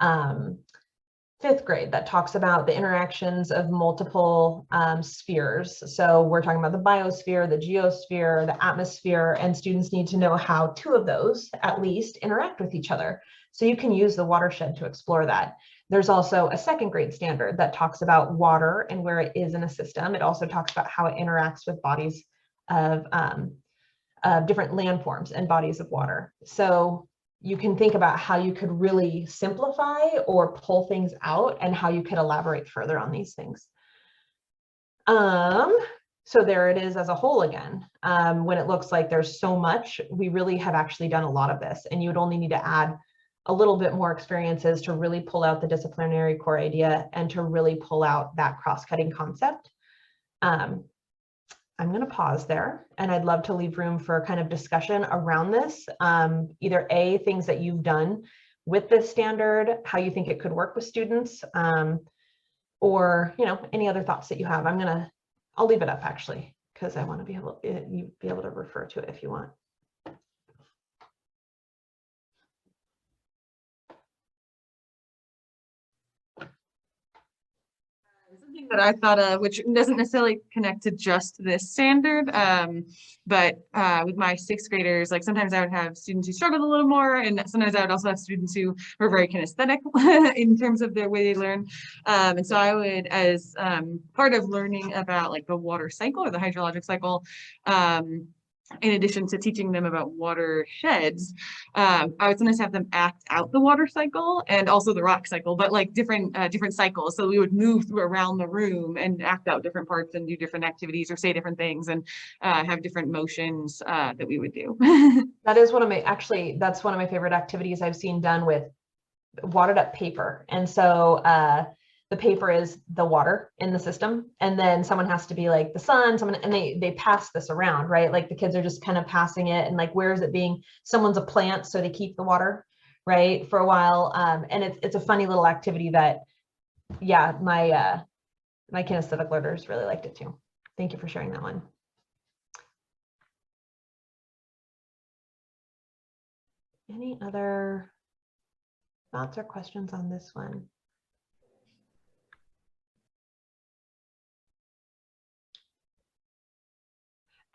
5th grade that talks about the interactions of multiple spheres. So we're talking about the biosphere, the geosphere, the atmosphere, and students need to know how 2 of those at least interact with each other. So you can use the watershed to explore that. There's also a 2nd grade standard that talks about water and where it is in a system. It also talks about how it interacts with bodies of different landforms and bodies of water. So you can think about how you could really simplify or pull things out, and how you could elaborate further on these things. So there it is as a whole again. When it looks like there's so much, we really have actually done a lot of this, and you would only need to add a little bit more experiences to really pull out the disciplinary core idea and to really pull out that cross-cutting concept. I'm going to pause there, and I'd love to leave room for kind of discussion around this. Either A, things that you've done with this standard, how you think it could work with students, or, you know, any other thoughts that you have. I'll leave it up actually, because I want to be able to refer to it if you want. Something that I thought of, which doesn't necessarily connect to just this standard, but with my 6th graders, like sometimes I would have students who struggled a little more, and sometimes I would also have students who were very kinesthetic in terms of their way they learn. And so I would, as part of learning about like the water cycle or the hydrologic cycle, in addition to teaching them about watersheds, I would sometimes have them act out the water cycle and also the rock cycle, but like different cycles. So we would move through around the room and act out different parts and do different activities or say different things and have different motions that we would do. That is that's one of my favorite activities I've seen done with wadded up paper. And so the paper is the water in the system, and then someone has to be like the sun, and they pass this around, right? Like the kids are just kind of passing it, and like, where is it being? Someone's a plant, so they keep the water, right, for a while. And it's a funny little activity that, yeah, my kinesthetic learners really liked it too. Thank you for sharing that one. Any other thoughts or questions on this one?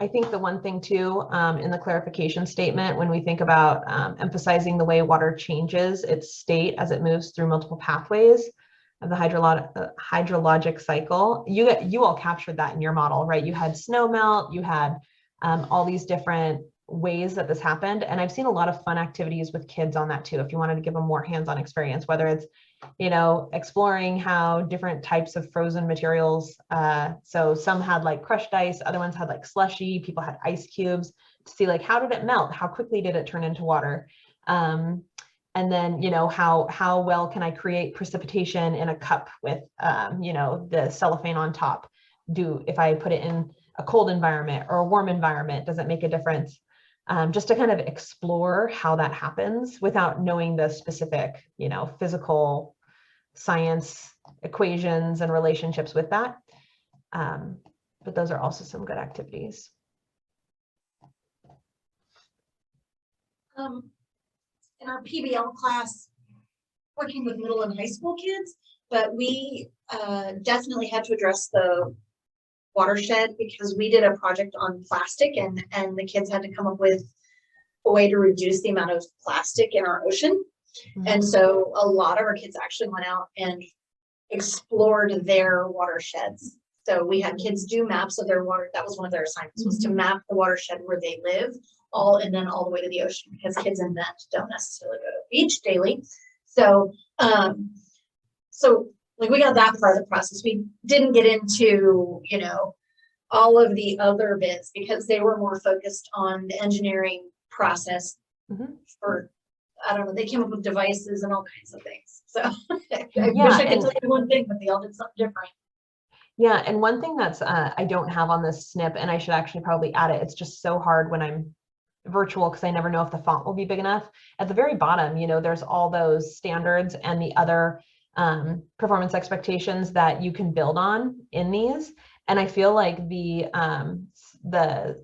I think the one thing too, in the clarification statement, when we think about emphasizing the way water changes its state as it moves through multiple pathways of the hydrologic cycle, you all captured that in your model, right? You had snow melt, you had all these different ways that this happened. And I've seen a lot of fun activities with kids on that too, if you wanted to give them more hands-on experience, whether it's, you know, exploring how different types of frozen materials, so some had like crushed ice, other ones had like slushy, people had ice cubes, to see like, how did it melt? How quickly did it turn into water? And then, you know, how well can I create precipitation in a cup with, you know, the cellophane on top? If I put it in a cold environment or a warm environment, does it make a difference? Just to kind of explore how that happens without knowing the specific, you know, physical science equations and relationships with that. But those are also some good activities. In our PBL class, working with middle and high school kids, but we definitely had to address the watershed because we did a project on plastic and the kids had to come up with a way to reduce the amount of plastic in our ocean. And so a lot of our kids actually went out and explored their watersheds. So we had kids do maps of their water. That was one of their assignments, was to map the watershed where they live, and then all the way to the ocean, because kids in that don't necessarily go to the beach daily. So like we got that part of the process. We didn't get into, you know, all of the other bits because they were more focused on the engineering process for, I don't know, they came up with devices and all kinds of things. So I wish I could tell you one thing, but they all did something different. Yeah, and one thing that's I don't have on this snip, and I should actually probably add it, it's just so hard when I'm virtual because I never know if the font will be big enough. At the very bottom, you know, there's all those standards and the other performance expectations that you can build on in these. And I feel like the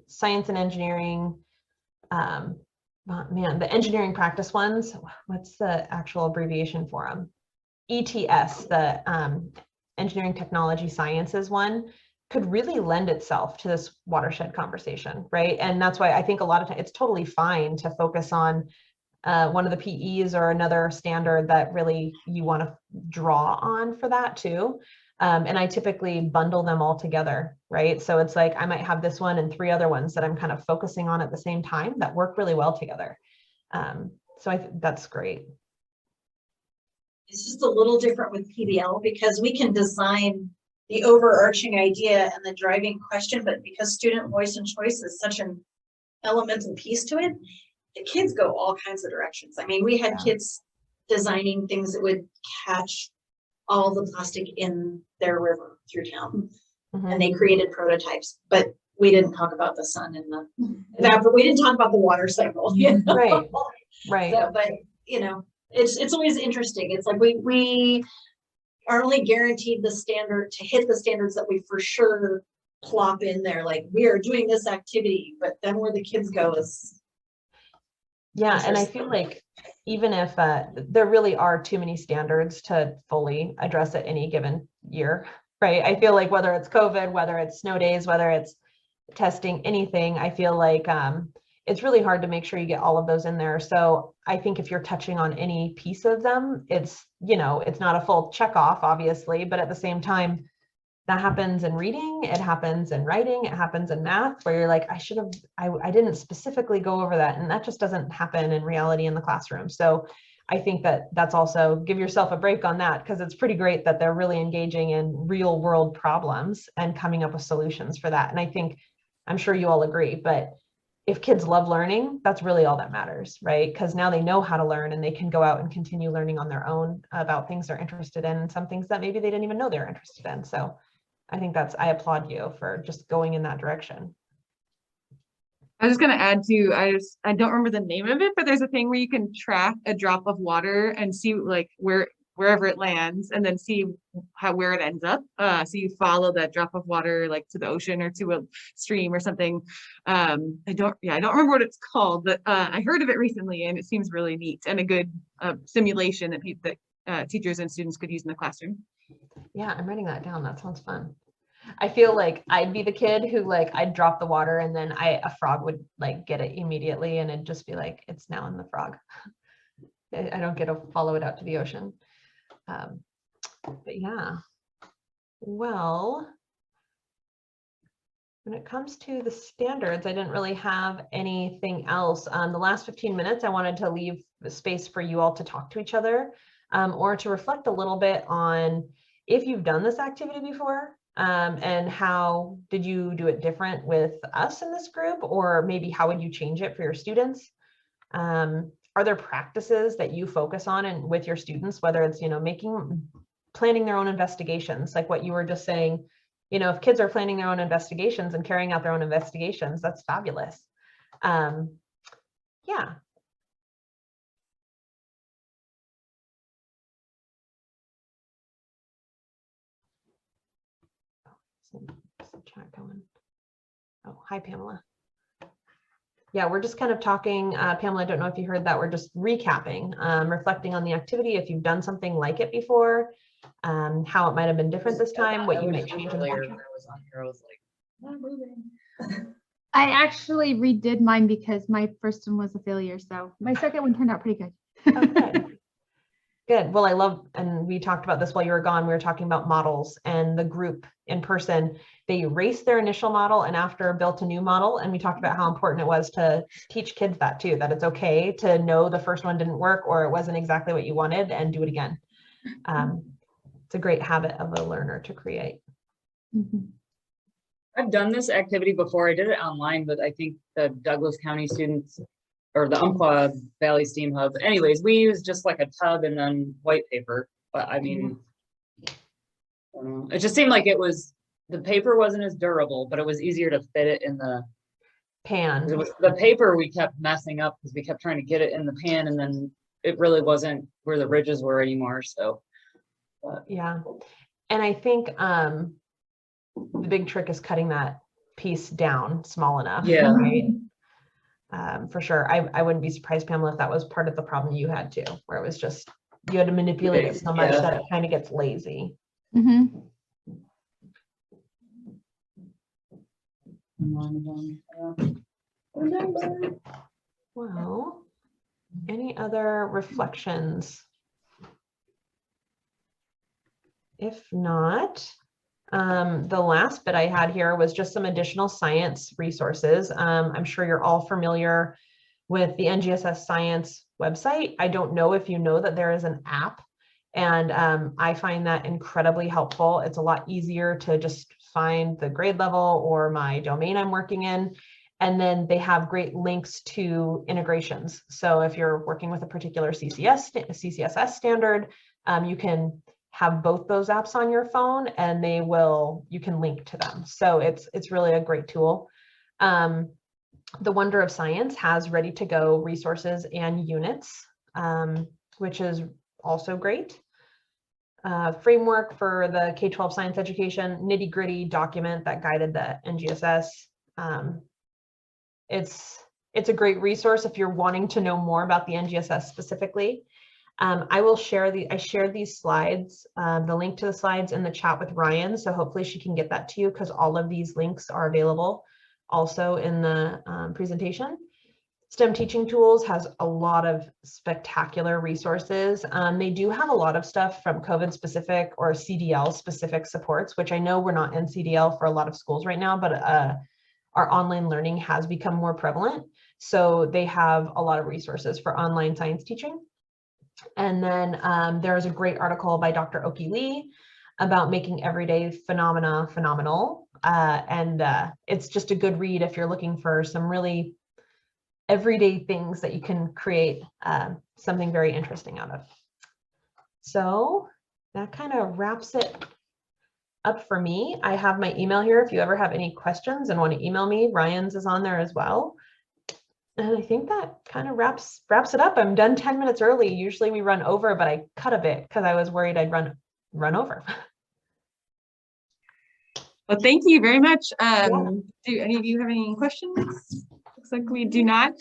science and engineering, the engineering practice ones, what's the actual abbreviation for them? ETS, the engineering technology sciences one, could really lend itself to this watershed conversation, right? And that's why I think a lot of times it's totally fine to focus on one of the PEs or another standard that really you want to draw on for that too. And I typically bundle them all together, right? So it's like I might have this one and 3 other ones that I'm kind of focusing on at the same time that work really well together. So I think that's great. It's just a little different with PBL because we can design the overarching idea and the driving question, but because student voice and choice is such an elemental piece to it, the kids go all kinds of directions. I mean, we had kids designing things that would catch all the plastic in their river through town. And they created prototypes, but we didn't talk about the sun and we didn't talk about the water cycle. You know? Right. So, but you know, it's always interesting. It's like we are only guaranteed the standard to hit the standards that we for sure plop in there. Like we are doing this activity, but then where the kids go is. Yeah, and I feel like even if there really are too many standards to fully address at any given year, right? I feel like whether it's COVID, whether it's snow days, whether it's testing, anything, I feel like it's really hard to make sure you get all of those in there. So I think if you're touching on any piece of them, it's, you know, it's not a full check off, obviously, but at the same time, that happens in reading, it happens in writing, it happens in math, where you're like, I didn't specifically go over that. And that just doesn't happen in reality in the classroom. So I think that that's also, give yourself a break on that, because it's pretty great that they're really engaging in real world problems and coming up with solutions for that. And I think, I'm sure you all agree, but if kids love learning, that's really all that matters, right? Because now they know how to learn and they can go out and continue learning on their own about things they're interested in and some things that maybe they didn't even know they're interested in. So I think I applaud you for just going in that direction. I was just gonna add to, I don't remember the name of it, but there's a thing where you can track a drop of water and see like wherever it lands, and then see where it ends up. So you follow that drop of water like to the ocean or to a stream or something. I don't remember what it's called, but I heard of it recently and it seems really neat and a good simulation that teachers and students could use in the classroom. Yeah, I'm writing that down. That sounds fun. I feel like I'd be the kid who like I'd drop the water and then a frog would like get it immediately and it'd just be like, it's now in the frog. I don't get to follow it out to the ocean. But yeah, well, when it comes to the standards, I didn't really have anything else. The last 15 minutes, I wanted to leave space for you all to talk to each other or to reflect a little bit on if you've done this activity before and how did you do it different with us in this group, or maybe how would you change it for your students? Are there practices that you focus on and with your students, whether it's, you know, planning their own investigations, like what you were just saying, you know, if kids are planning their own investigations and carrying out their own investigations, that's fabulous. Yeah. Some chat going. Oh, hi, Pamela. Yeah, we're just kind of talking, Pamela, I don't know if you heard that, we're just recapping, reflecting on the activity, if you've done something like it before, how it might have been different this time, what you might change in the earlier future. when I was on here, I was like, not moving. I actually redid mine because my first one was a failure. So my second one turned out pretty good. Oh, good. Good. Well, I love, and we talked about this while you were gone, we were talking about models and the group in person. They erased their initial model and after built a new model. And we talked about how important it was to teach kids that too, that it's okay to know the first one didn't work or it wasn't exactly what you wanted and do it again. It's a great habit of a learner to create. Mhm. I've done this activity before. I did it online, but I think the Douglas County students or the Umpqua Valley Steam Hub. Anyways, we used just like a tub and then white paper. But I mean, I don't know. It just seemed like the paper wasn't as durable, but it was easier to fit it in the Pan. It was the paper we kept messing up because we kept trying to get it in the pan and then it really wasn't where the ridges were anymore. So, Yeah. And I think the big trick is cutting that piece down small enough. Yeah. Right? For sure. I wouldn't be surprised, Pamela, if that was part of the problem you had too, where it was just, you had to manipulate it so much Yeah. that it kind of gets lazy. Mhm. Well, any other reflections? If not, the last bit I had here was just some additional science resources. I'm sure you're all familiar with the NGSS Science website. I don't know if you know that there is an app, and I find that incredibly helpful. It's a lot easier to just find the grade level or my domain I'm working in. And then they have great links to integrations. So if you're working with a particular CCSS standard, you can have both those apps on your phone and you can link to them. So it's really a great tool. The Wonder of Science has ready to go resources and units, which is also great. Framework for the K-12 science education, nitty gritty document that guided the NGSS. It's a great resource if you're wanting to know more about the NGSS specifically. I shared these slides, the link to the slides in the chat with Ryan. So hopefully she can get that to you because all of these links are available also in the presentation. STEM Teaching Tools has a lot of spectacular resources. They do have a lot of stuff from COVID specific or CDL specific supports, which I know we're not in CDL for a lot of schools right now, but our online learning has become more prevalent. So they have a lot of resources for online science teaching. And then there's a great article by Dr. Oki Lee about making everyday phenomena phenomenal. It's just a good read if you're looking for some really everyday things that you can create something very interesting out of. So that kind of wraps it up for me. I have my email here if you ever have any questions and want to email me. Ryan's is on there as well. And I think that kind of wraps it up. I'm done 10 minutes early. Usually we run over, but I cut a bit because I was worried I'd run over. Well, thank you very much. Do any of you have any questions? Looks like we do not.